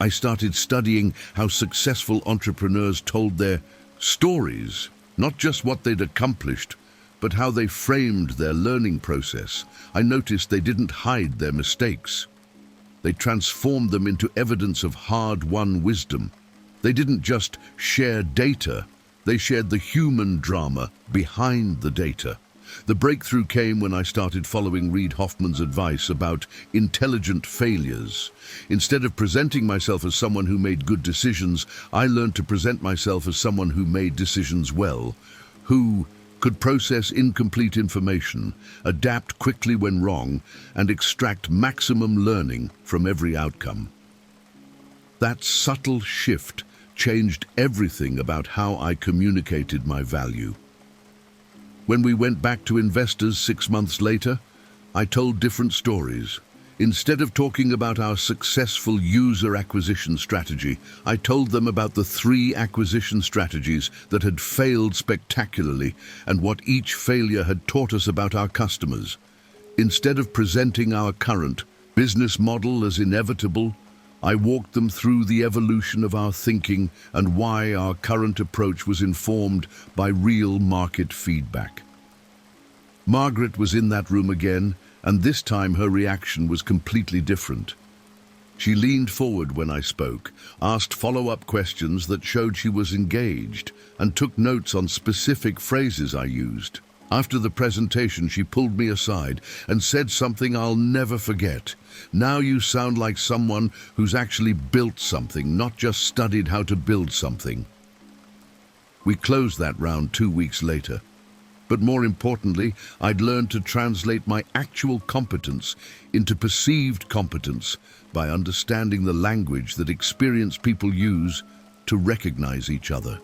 I started studying how successful entrepreneurs told their stories, not just what they'd accomplished, but how they framed their learning process. I noticed they didn't hide their mistakes. They transformed them into evidence of hard-won wisdom. They didn't just share data, they shared the human drama behind the data. The breakthrough came when I started following Reid Hoffman's advice about intelligent failures. Instead of presenting myself as someone who made good decisions, I learned to present myself as someone who made decisions well, who could process incomplete information, adapt quickly when wrong, and extract maximum learning from every outcome. That subtle shift changed everything about how I communicated my value. When we went back to investors 6 months later, I told different stories. Instead of talking about our successful user acquisition strategy, I told them about the 3 acquisition strategies that had failed spectacularly and what each failure had taught us about our customers. Instead of presenting our current business model as inevitable, I walked them through the evolution of our thinking and why our current approach was informed by real market feedback. Margaret was in that room again, and this time her reaction was completely different. She leaned forward when I spoke, asked follow-up questions that showed she was engaged, and took notes on specific phrases I used. After the presentation, she pulled me aside and said something I'll never forget. "Now you sound like someone who's actually built something, not just studied how to build something." We closed that round 2 weeks later. But more importantly, I'd learned to translate my actual competence into perceived competence by understanding the language that experienced people use to recognize each other.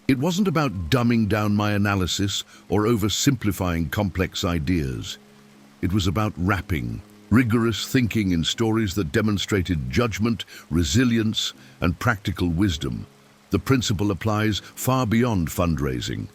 It wasn't about dumbing down my analysis or oversimplifying complex ideas. It was about wrapping rigorous thinking in stories that demonstrated judgment, resilience, and practical wisdom. The principle applies far beyond fundraising.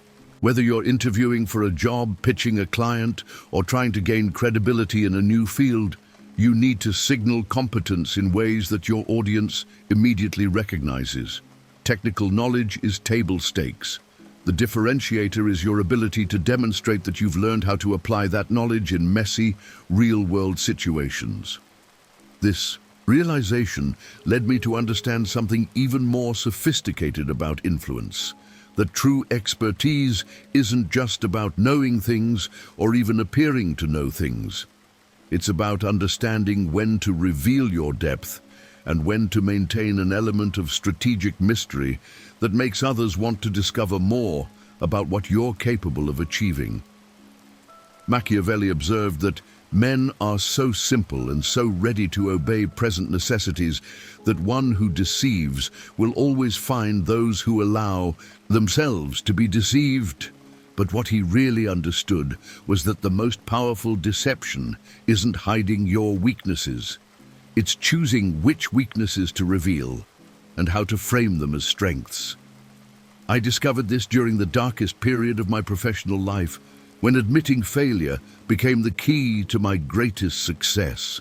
Whether you're interviewing for a job, pitching a client, or trying to gain credibility in a new field, you need to signal competence in ways that your audience immediately recognizes. Technical knowledge is table stakes. The differentiator is your ability to demonstrate that you've learned how to apply that knowledge in messy, real-world situations. This realization led me to understand something even more sophisticated about influence. That true expertise isn't just about knowing things or even appearing to know things. It's about understanding when to reveal your depth and when to maintain an element of strategic mystery that makes others want to discover more about what you're capable of achieving. Machiavelli observed that men are so simple and so ready to obey present necessities that one who deceives will always find those who allow themselves to be deceived. But what he really understood was that the most powerful deception isn't hiding your weaknesses. It's choosing which weaknesses to reveal and how to frame them as strengths. I discovered this during the darkest period of my professional life, when admitting failure became the key to my greatest success.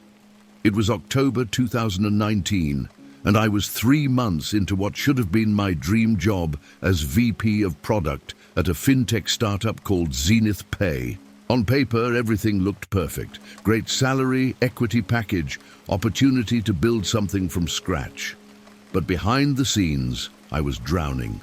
It was October 2019, and I was 3 months into what should have been my dream job as VP of Product at a fintech startup called Zenith Pay. On paper, everything looked perfect. Great salary, equity package, opportunity to build something from scratch. But behind the scenes, I was drowning.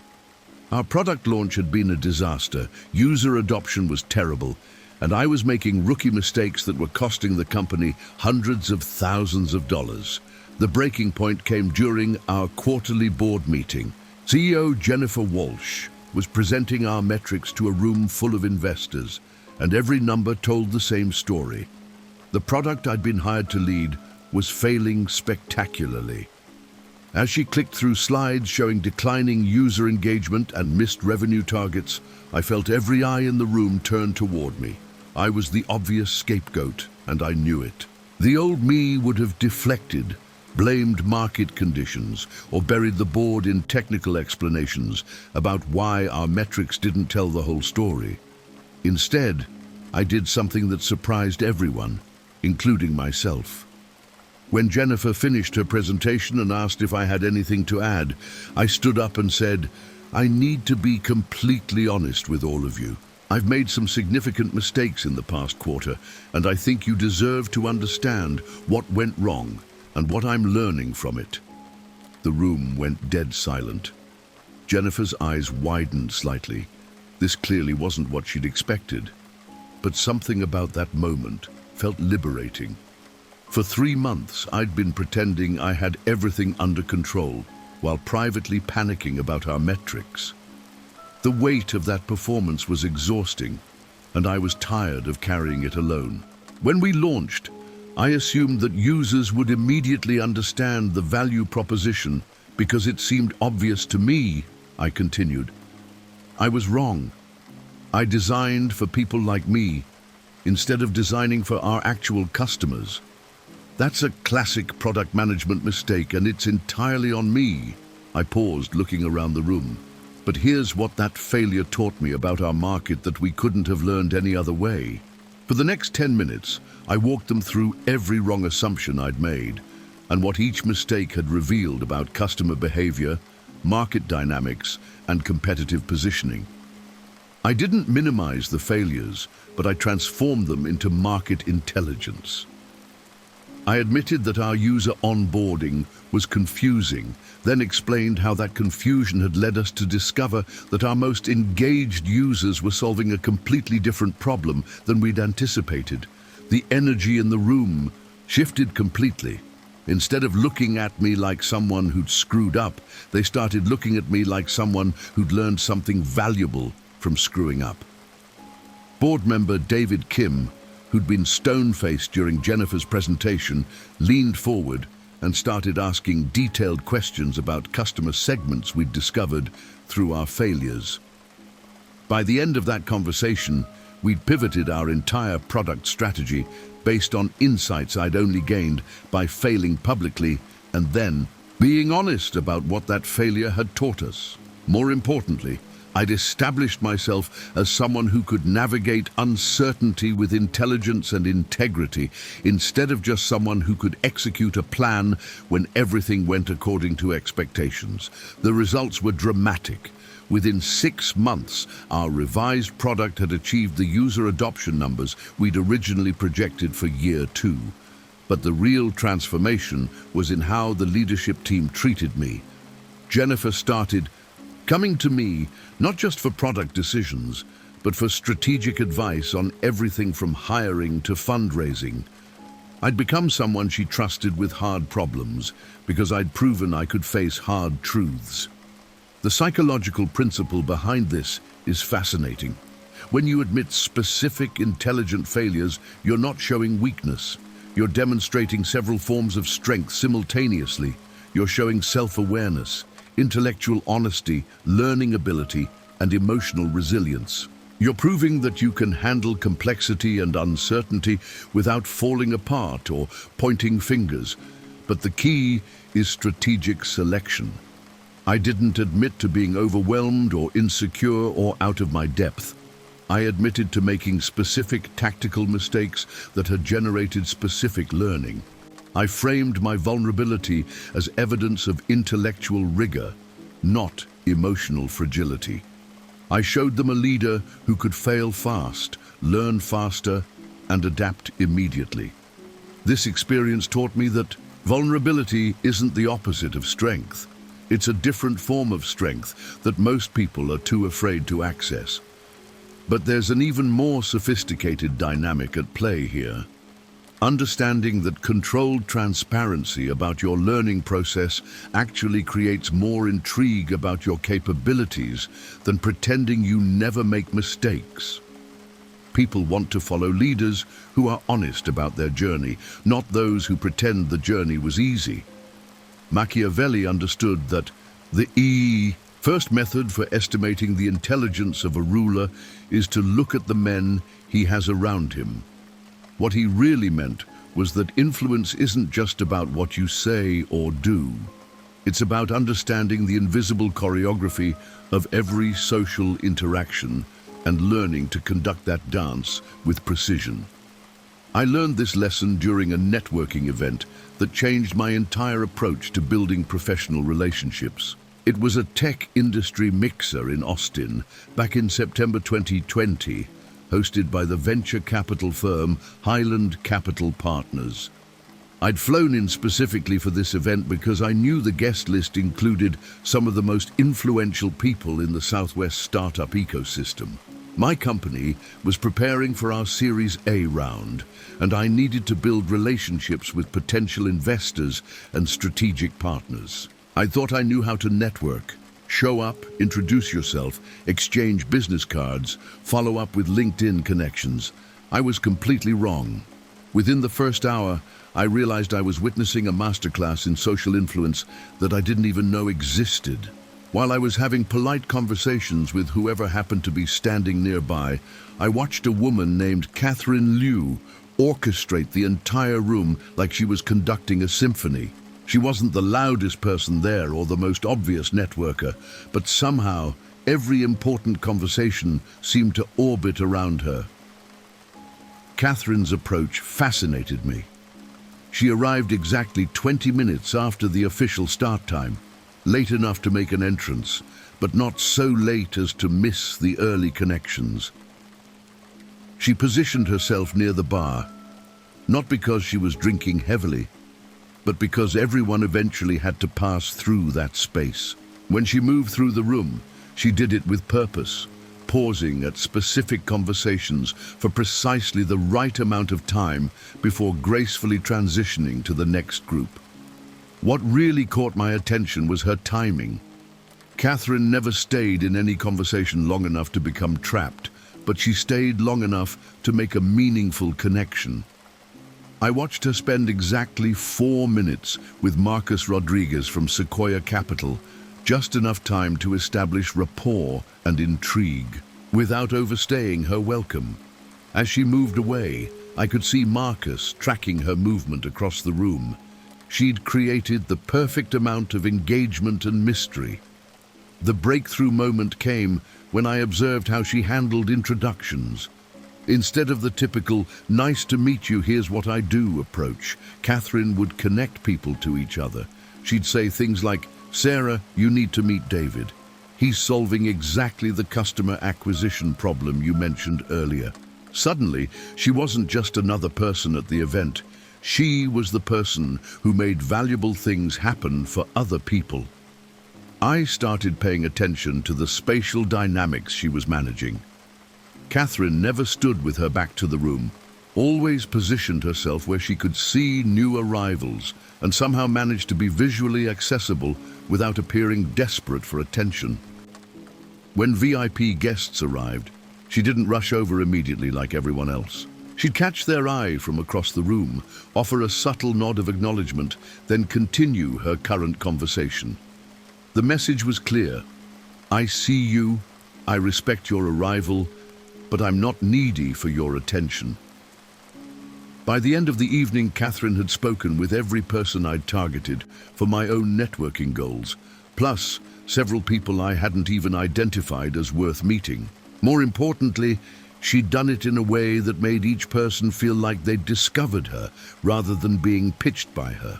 Our product launch had been a disaster, user adoption was terrible, and I was making rookie mistakes that were costing the company hundreds of thousands of dollars. The breaking point came during our quarterly board meeting. CEO Jennifer Walsh was presenting our metrics to a room full of investors, and every number told the same story. The product I'd been hired to lead was failing spectacularly. As she clicked through slides showing declining user engagement and missed revenue targets, I felt every eye in the room turn toward me. I was the obvious scapegoat, and I knew it. The old me would have deflected, blamed market conditions, or buried the board in technical explanations about why our metrics didn't tell the whole story. Instead, I did something that surprised everyone, including myself. When Jennifer finished her presentation and asked if I had anything to add, I stood up and said, "I need to be completely honest with all of you. I've made some significant mistakes in the past quarter, and I think you deserve to understand what went wrong and what I'm learning from it." The room went dead silent. Jennifer's eyes widened slightly. This clearly wasn't what she'd expected. But something about that moment felt liberating. For 3 months, I'd been pretending I had everything under control, while privately panicking about our metrics. The weight of that performance was exhausting, and I was tired of carrying it alone. When we launched, I assumed that users would immediately understand the value proposition because it seemed obvious to me, I continued. I was wrong. I designed for people like me, instead of designing for our actual customers. That's a classic product management mistake, and it's entirely on me. I paused, looking around the room. But here's what that failure taught me about our market that we couldn't have learned any other way. For the next 10 minutes, I walked them through every wrong assumption I'd made, and what each mistake had revealed about customer behavior, market dynamics, and competitive positioning. I didn't minimize the failures, but I transformed them into market intelligence. I admitted that our user onboarding was confusing, then explained how that confusion had led us to discover that our most engaged users were solving a completely different problem than we'd anticipated. The energy in the room shifted completely. Instead of looking at me like someone who'd screwed up, they started looking at me like someone who'd learned something valuable from screwing up. Board member David Kim, who'd been stone-faced during Jennifer's presentation, leaned forward and started asking detailed questions about customer segments we'd discovered through our failures. By the end of that conversation, we'd pivoted our entire product strategy based on insights I'd only gained by failing publicly and then being honest about what that failure had taught us. More importantly, I'd established myself as someone who could navigate uncertainty with intelligence and integrity, instead of just someone who could execute a plan when everything went according to expectations. The results were dramatic. Within 6 months, our revised product had achieved the user adoption numbers we'd originally projected for year 2. But the real transformation was in how the leadership team treated me. Jennifer started coming to me not just for product decisions, but for strategic advice on everything from hiring to fundraising. I'd become someone she trusted with hard problems because I'd proven I could face hard truths. The psychological principle behind this is fascinating. When you admit specific, intelligent failures, you're not showing weakness. You're demonstrating several forms of strength simultaneously. You're showing self-awareness, intellectual honesty, learning ability, and emotional resilience. You're proving that you can handle complexity and uncertainty without falling apart or pointing fingers. But the key is strategic selection. I didn't admit to being overwhelmed or insecure or out of my depth. I admitted to making specific tactical mistakes that had generated specific learning. I framed my vulnerability as evidence of intellectual rigor, not emotional fragility. I showed them a leader who could fail fast, learn faster, and adapt immediately. This experience taught me that vulnerability isn't the opposite of strength. It's a different form of strength that most people are too afraid to access. But there's an even more sophisticated dynamic at play here. Understanding that controlled transparency about your learning process actually creates more intrigue about your capabilities than pretending you never make mistakes. People want to follow leaders who are honest about their journey, not those who pretend the journey was easy. Machiavelli understood that the first method for estimating the intelligence of a ruler is to look at the men he has around him. What he really meant was that influence isn't just about what you say or do. It's about understanding the invisible choreography of every social interaction and learning to conduct that dance with precision. I learned this lesson during a networking event that changed my entire approach to building professional relationships. It was a tech industry mixer in Austin back in September 2020, hosted by the venture capital firm Highland Capital Partners. I'd flown in specifically for this event because I knew the guest list included some of the most influential people in the Southwest startup ecosystem. My company was preparing for our Series A round, and I needed to build relationships with potential investors and strategic partners. I thought I knew how to network, show up, introduce yourself, exchange business cards, follow up with LinkedIn connections. I was completely wrong. Within the first hour, I realized I was witnessing a masterclass in social influence that I didn't even know existed. While I was having polite conversations with whoever happened to be standing nearby, I watched a woman named Catherine Liu orchestrate the entire room like she was conducting a symphony. She wasn't the loudest person there or the most obvious networker, but somehow every important conversation seemed to orbit around her. Catherine's approach fascinated me. She arrived exactly 20 minutes after the official start time, late enough to make an entrance, but not so late as to miss the early connections. She positioned herself near the bar, not because she was drinking heavily, but because everyone eventually had to pass through that space. When she moved through the room, she did it with purpose, pausing at specific conversations for precisely the right amount of time before gracefully transitioning to the next group. What really caught my attention was her timing. Catherine never stayed in any conversation long enough to become trapped, but she stayed long enough to make a meaningful connection. I watched her spend exactly 4 minutes with Marcus Rodriguez from Sequoia Capital, just enough time to establish rapport and intrigue, without overstaying her welcome. As she moved away, I could see Marcus tracking her movement across the room. She'd created the perfect amount of engagement and mystery. The breakthrough moment came when I observed how she handled introductions. Instead of the typical, "nice to meet you, here's what I do" approach, Catherine would connect people to each other. She'd say things like, "Sarah, you need to meet David. He's solving exactly the customer acquisition problem you mentioned earlier." Suddenly, she wasn't just another person at the event. She was the person who made valuable things happen for other people. I started paying attention to the spatial dynamics she was managing. Catherine never stood with her back to the room, always positioned herself where she could see new arrivals and somehow managed to be visually accessible without appearing desperate for attention. When VIP guests arrived, she didn't rush over immediately like everyone else. She'd catch their eye from across the room, offer a subtle nod of acknowledgement, then continue her current conversation. The message was clear. "I see you, I respect your arrival, but I'm not needy for your attention." By the end of the evening, Catherine had spoken with every person I'd targeted for my own networking goals, plus several people I hadn't even identified as worth meeting. More importantly, she'd done it in a way that made each person feel like they'd discovered her rather than being pitched by her.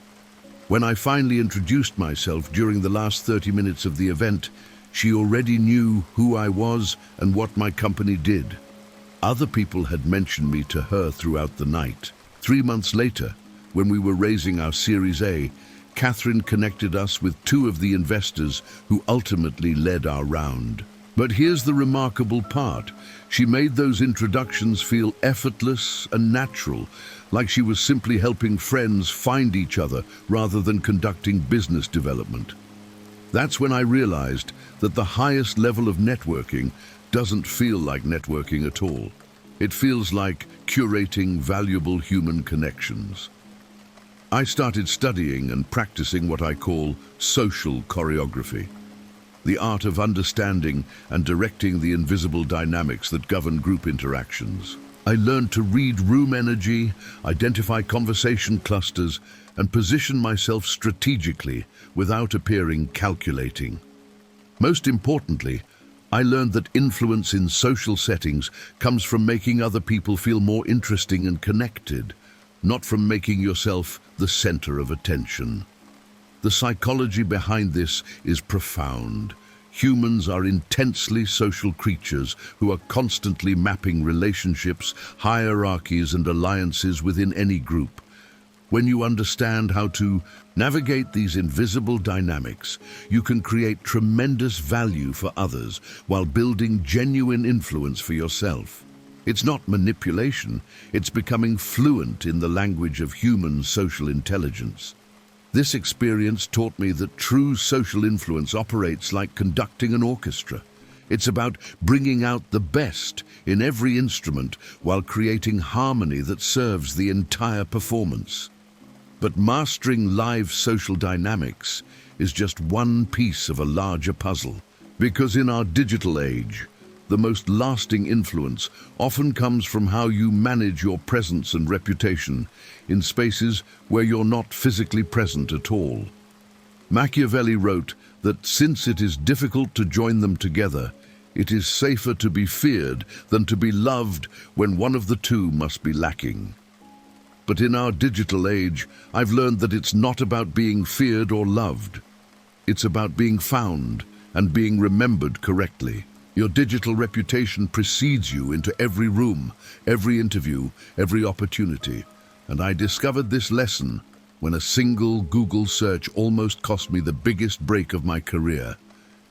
When I finally introduced myself during the last 30 minutes of the event, she already knew who I was and what my company did. Other people had mentioned me to her throughout the night. 3 months later, when we were raising our Series A, Catherine connected us with 2 of the investors who ultimately led our round. But here's the remarkable part. She made those introductions feel effortless and natural, like she was simply helping friends find each other rather than conducting business development. That's when I realized that the highest level of networking doesn't feel like networking at all. It feels like curating valuable human connections. I started studying and practicing what I call social choreography, the art of understanding and directing the invisible dynamics that govern group interactions. I learned to read room energy, identify conversation clusters, and position myself strategically without appearing calculating. Most importantly, I learned that influence in social settings comes from making other people feel more interesting and connected, not from making yourself the center of attention. The psychology behind this is profound. Humans are intensely social creatures who are constantly mapping relationships, hierarchies, and alliances within any group. When you understand how to navigate these invisible dynamics, you can create tremendous value for others while building genuine influence for yourself. It's not manipulation, it's becoming fluent in the language of human social intelligence. This experience taught me that true social influence operates like conducting an orchestra. It's about bringing out the best in every instrument while creating harmony that serves the entire performance. But mastering live social dynamics is just one piece of a larger puzzle, because in our digital age, the most lasting influence often comes from how you manage your presence and reputation in spaces where you're not physically present at all. Machiavelli wrote that since it is difficult to join them together, it is safer to be feared than to be loved when one of the two must be lacking. But in our digital age, I've learned that it's not about being feared or loved. It's about being found and being remembered correctly. Your digital reputation precedes you into every room, every interview, every opportunity. And I discovered this lesson when a single Google search almost cost me the biggest break of my career.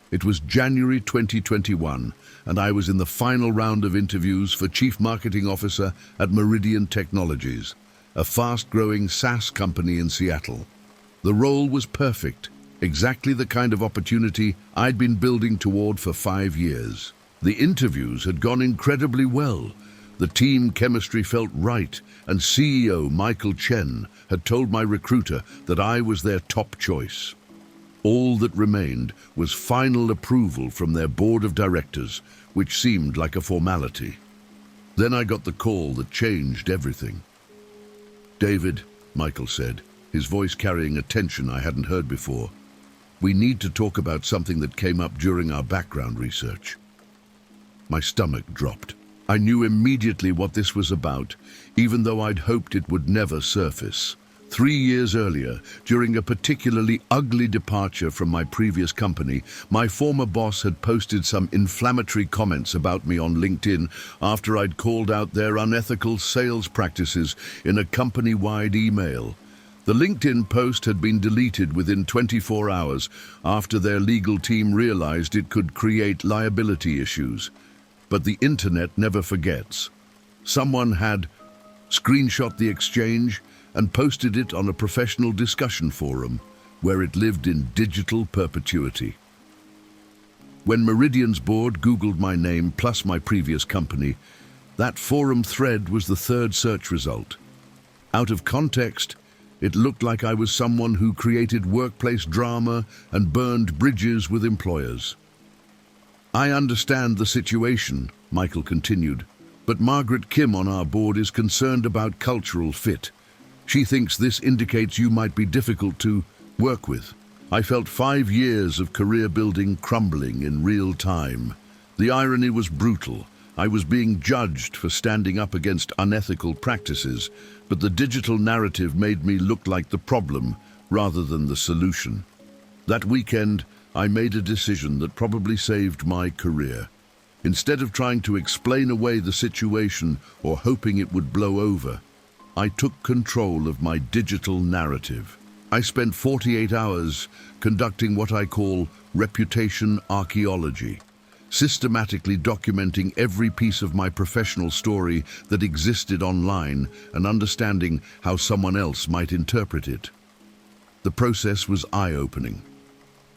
It was January 2021, and I was in the final round of interviews for Chief Marketing Officer at Meridian Technologies, a fast-growing SaaS company in Seattle. The role was perfect, exactly the kind of opportunity I'd been building toward for 5 years. The interviews had gone incredibly well. The team chemistry felt right, and CEO Michael Chen had told my recruiter that I was their top choice. All that remained was final approval from their board of directors, which seemed like a formality. Then I got the call that changed everything. "David," Michael said, his voice carrying a tension I hadn't heard before. We need to talk about something that came up during our background research. My stomach dropped. I knew immediately what this was about, even though I'd hoped it would never surface. 3 years earlier, during a particularly ugly departure from my previous company, my former boss had posted some inflammatory comments about me on LinkedIn after I'd called out their unethical sales practices in a company-wide email. The LinkedIn post had been deleted within 24 hours after their legal team realized it could create liability issues. But the internet never forgets. Someone had screenshot the exchange and posted it on a professional discussion forum where it lived in digital perpetuity. When Meridian's board Googled my name plus my previous company, that forum thread was the third search result. Out of context, it looked like I was someone who created workplace drama and burned bridges with employers. I understand the situation, Michael continued, but Margaret Kim on our board is concerned about cultural fit. She thinks this indicates you might be difficult to work with. I felt 5 years of career building crumbling in real time. The irony was brutal. I was being judged for standing up against unethical practices, but the digital narrative made me look like the problem rather than the solution. That weekend, I made a decision that probably saved my career. Instead of trying to explain away the situation or hoping it would blow over, I took control of my digital narrative. I spent 48 hours conducting what I call reputation archaeology, systematically documenting every piece of my professional story that existed online and understanding how someone else might interpret it. The process was eye-opening.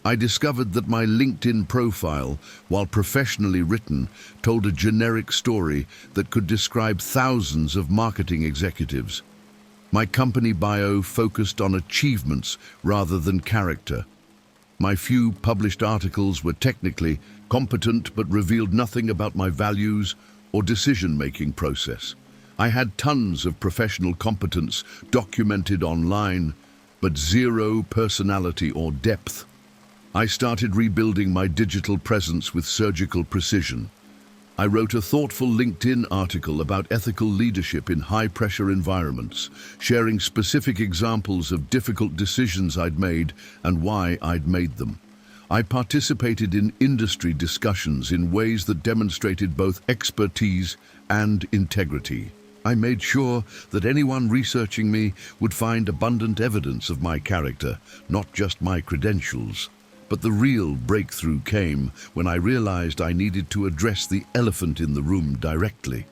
I discovered that my LinkedIn profile, while professionally written, told a generic story that could describe thousands of marketing executives. My company bio focused on achievements rather than character. My few published articles were technically competent but revealed nothing about my values or decision-making process. I had tons of professional competence documented online, but zero personality or depth. I started rebuilding my digital presence with surgical precision. I wrote a thoughtful LinkedIn article about ethical leadership in high-pressure environments, sharing specific examples of difficult decisions I'd made and why I'd made them. I participated in industry discussions in ways that demonstrated both expertise and integrity. I made sure that anyone researching me would find abundant evidence of my character, not just my credentials. But the real breakthrough came when I realized I needed to address the elephant in the room directly.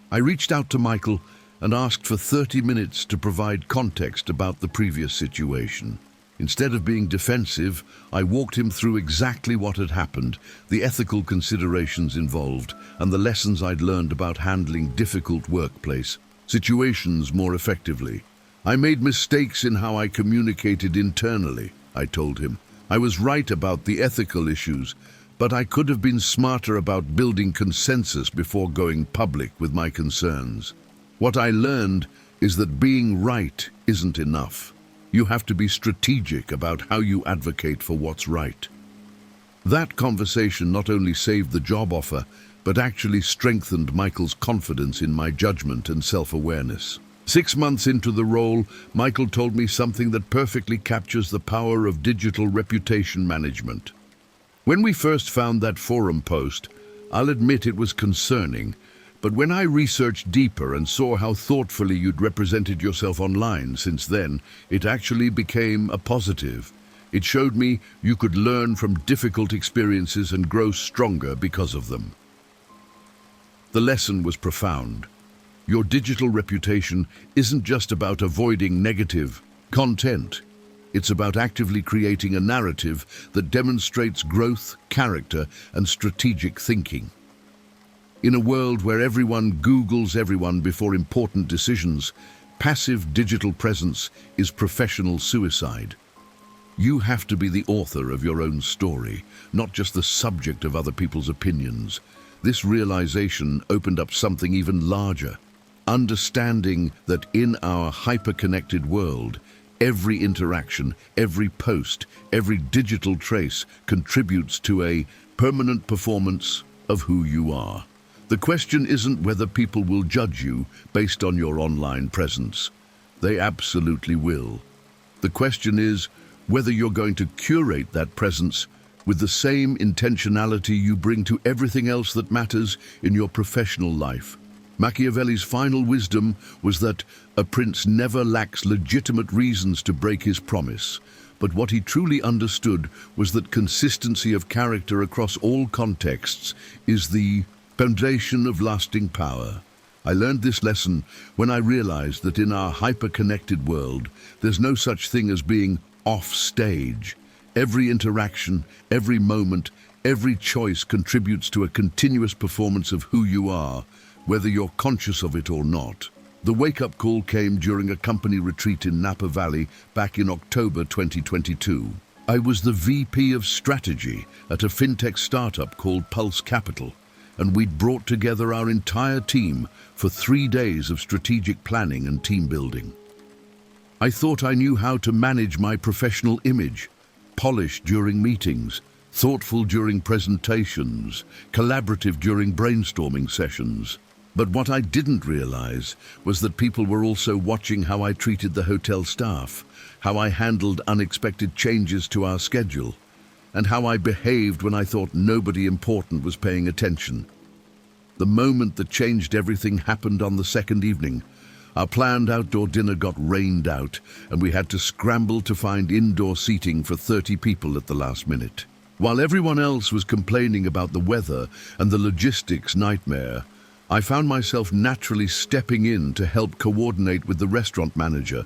I reached out to Michael and asked for 30 minutes to provide context about the previous situation. Instead of being defensive, I walked him through exactly what had happened, the ethical considerations involved, and the lessons I'd learned about handling difficult workplace situations more effectively. I made mistakes in how I communicated internally, I told him. I was right about the ethical issues, but I could have been smarter about building consensus before going public with my concerns. What I learned is that being right isn't enough. You have to be strategic about how you advocate for what's right. That conversation not only saved the job offer, but actually strengthened Michael's confidence in my judgment and self-awareness. 6 months into the role, Michael told me something that perfectly captures the power of digital reputation management. When we first found that forum post, I'll admit it was concerning, but when I researched deeper and saw how thoughtfully you'd represented yourself online since then, it actually became a positive. It showed me you could learn from difficult experiences and grow stronger because of them. The lesson was profound. Your digital reputation isn't just about avoiding negative content. It's about actively creating a narrative that demonstrates growth, character, and strategic thinking. In a world where everyone Googles everyone before important decisions, passive digital presence is professional suicide. You have to be the author of your own story, not just the subject of other people's opinions. This realization opened up something even larger. Understanding that in our hyper-connected world, Every interaction, every post, every digital trace contributes to a permanent performance of who you are. The question isn't whether people will judge you based on your online presence. They absolutely will. The question is whether you're going to curate that presence with the same intentionality you bring to everything else that matters in your professional life. Machiavelli's final wisdom was that a prince never lacks legitimate reasons to break his promise, but what he truly understood was that consistency of character across all contexts is the foundation of lasting power. I learned this lesson when I realized that in our hyper-connected world, there's no such thing as being off stage. Every interaction, every moment, every choice contributes to a continuous performance of who you are, whether you're conscious of it or not. The wake-up call came during a company retreat in Napa Valley back in October 2022. I was the VP of Strategy at a fintech startup called Pulse Capital, and we'd brought together our entire team for 3 days of strategic planning and team building. I thought I knew how to manage my professional image, polished during meetings, thoughtful during presentations, collaborative during brainstorming sessions. But what I didn't realize was that people were also watching how I treated the hotel staff, how I handled unexpected changes to our schedule, and how I behaved when I thought nobody important was paying attention. The moment that changed everything happened on the second evening. Our planned outdoor dinner got rained out, and we had to scramble to find indoor seating for 30 people at the last minute. While everyone else was complaining about the weather and the logistics nightmare, I found myself naturally stepping in to help coordinate with the restaurant manager,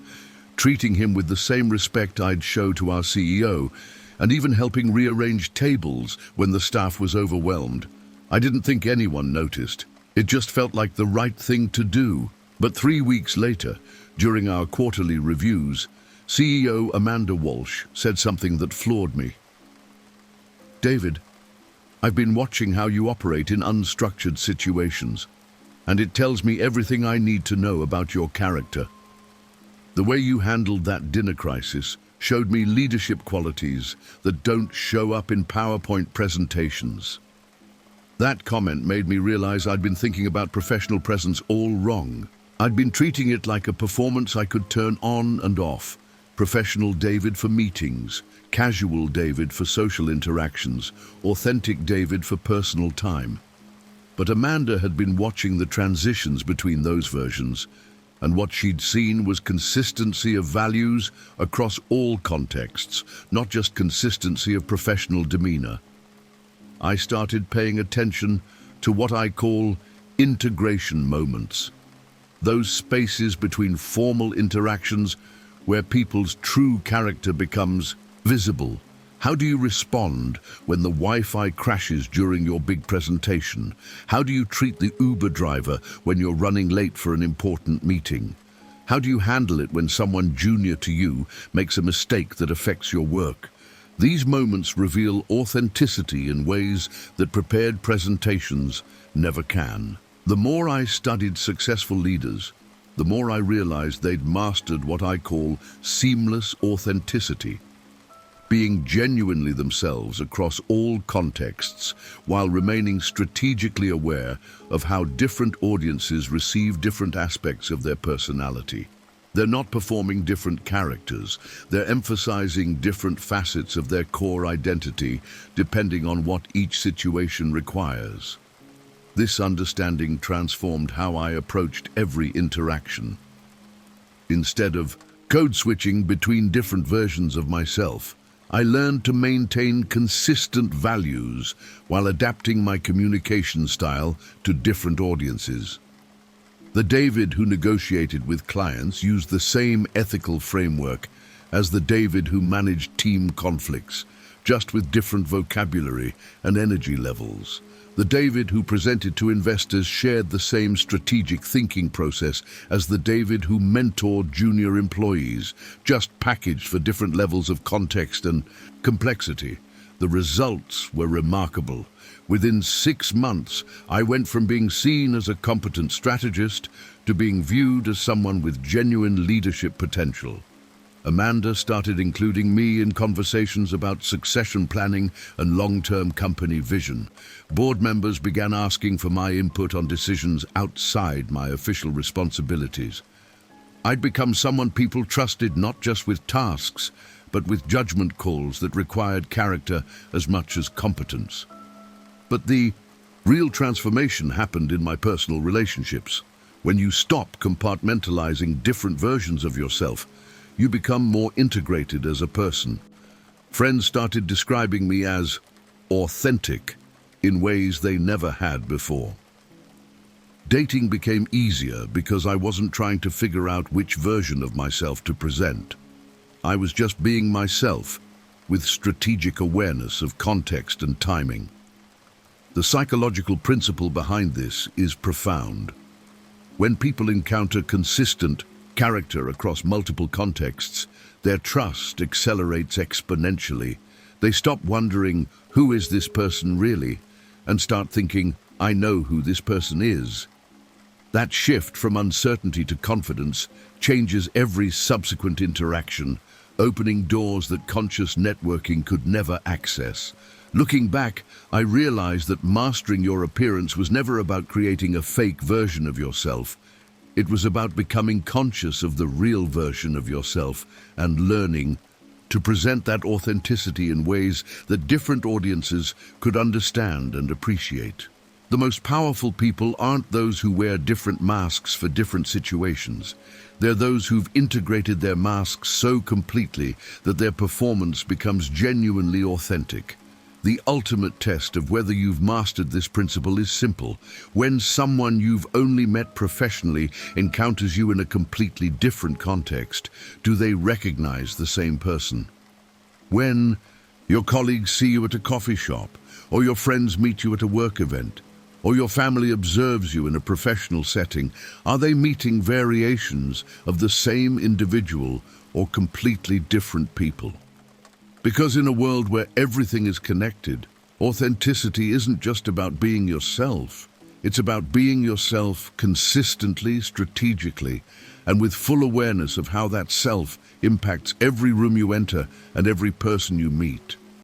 treating him with the same respect I'd show to our CEO, and even helping rearrange tables when the staff was overwhelmed. I didn't think anyone noticed. It just felt like the right thing to do. But 3 weeks later, during our quarterly reviews, CEO Amanda Walsh said something that floored me. "David, I've been watching how you operate in unstructured situations, and it tells me everything I need to know about your character. The way you handled that dinner crisis showed me leadership qualities that don't show up in PowerPoint presentations." That comment made me realize I'd been thinking about professional presence all wrong. I'd been treating it like a performance I could turn on and off. Professional David for meetings, casual David for social interactions, authentic David for personal time. But Amanda had been watching the transitions between those versions, and what she'd seen was consistency of values across all contexts, not just consistency of professional demeanor. I started paying attention to what I call integration moments. Those spaces between formal interactions where people's true character becomes visible. How do you respond when the Wi-Fi crashes during your big presentation? How do you treat the Uber driver when you're running late for an important meeting? How do you handle it when someone junior to you makes a mistake that affects your work? These moments reveal authenticity in ways that prepared presentations never can. The more I studied successful leaders, the more I realized they'd mastered what I call seamless authenticity, being genuinely themselves across all contexts while remaining strategically aware of how different audiences receive different aspects of their personality. They're not performing different characters, they're emphasizing different facets of their core identity depending on what each situation requires. This understanding transformed how I approached every interaction. Instead of code switching between different versions of myself, I learned to maintain consistent values while adapting my communication style to different audiences. The David who negotiated with clients used the same ethical framework as the David who managed team conflicts, just with different vocabulary and energy levels. The David who presented to investors shared the same strategic thinking process as the David who mentored junior employees, just packaged for different levels of context and complexity. The results were remarkable. Within 6 months, I went from being seen as a competent strategist to being viewed as someone with genuine leadership potential. Amanda started including me in conversations about succession planning and long-term company vision. Board members began asking for my input on decisions outside my official responsibilities. I'd become someone people trusted not just with tasks, but with judgment calls that required character as much as competence. But the real transformation happened in my personal relationships. When you stop compartmentalizing different versions of yourself, you become more integrated as a person. Friends started describing me as authentic in ways they never had before. Dating became easier because I wasn't trying to figure out which version of myself to present. I was just being myself, with strategic awareness of context and timing. The psychological principle behind this is profound. When people encounter consistent character across multiple contexts, their trust accelerates exponentially. They stop wondering, who is this person really? And start thinking, I know who this person is. That shift from uncertainty to confidence changes every subsequent interaction, opening doors that conscious networking could never access. Looking back, I realized that mastering your appearance was never about creating a fake version of yourself. It was about becoming conscious of the real version of yourself and learning to present that authenticity in ways that different audiences could understand and appreciate. The most powerful people aren't those who wear different masks for different situations. They're those who've integrated their masks so completely that their performance becomes genuinely authentic. The ultimate test of whether you've mastered this principle is simple. When someone you've only met professionally encounters you in a completely different context, do they recognize the same person? When your colleagues see you at a coffee shop, or your friends meet you at a work event, or your family observes you in a professional setting, are they meeting variations of the same individual or completely different people? Because in a world where everything is connected, authenticity isn't just about being yourself. It's about being yourself consistently, strategically, and with full awareness of how that self impacts every room you enter and every person you meet.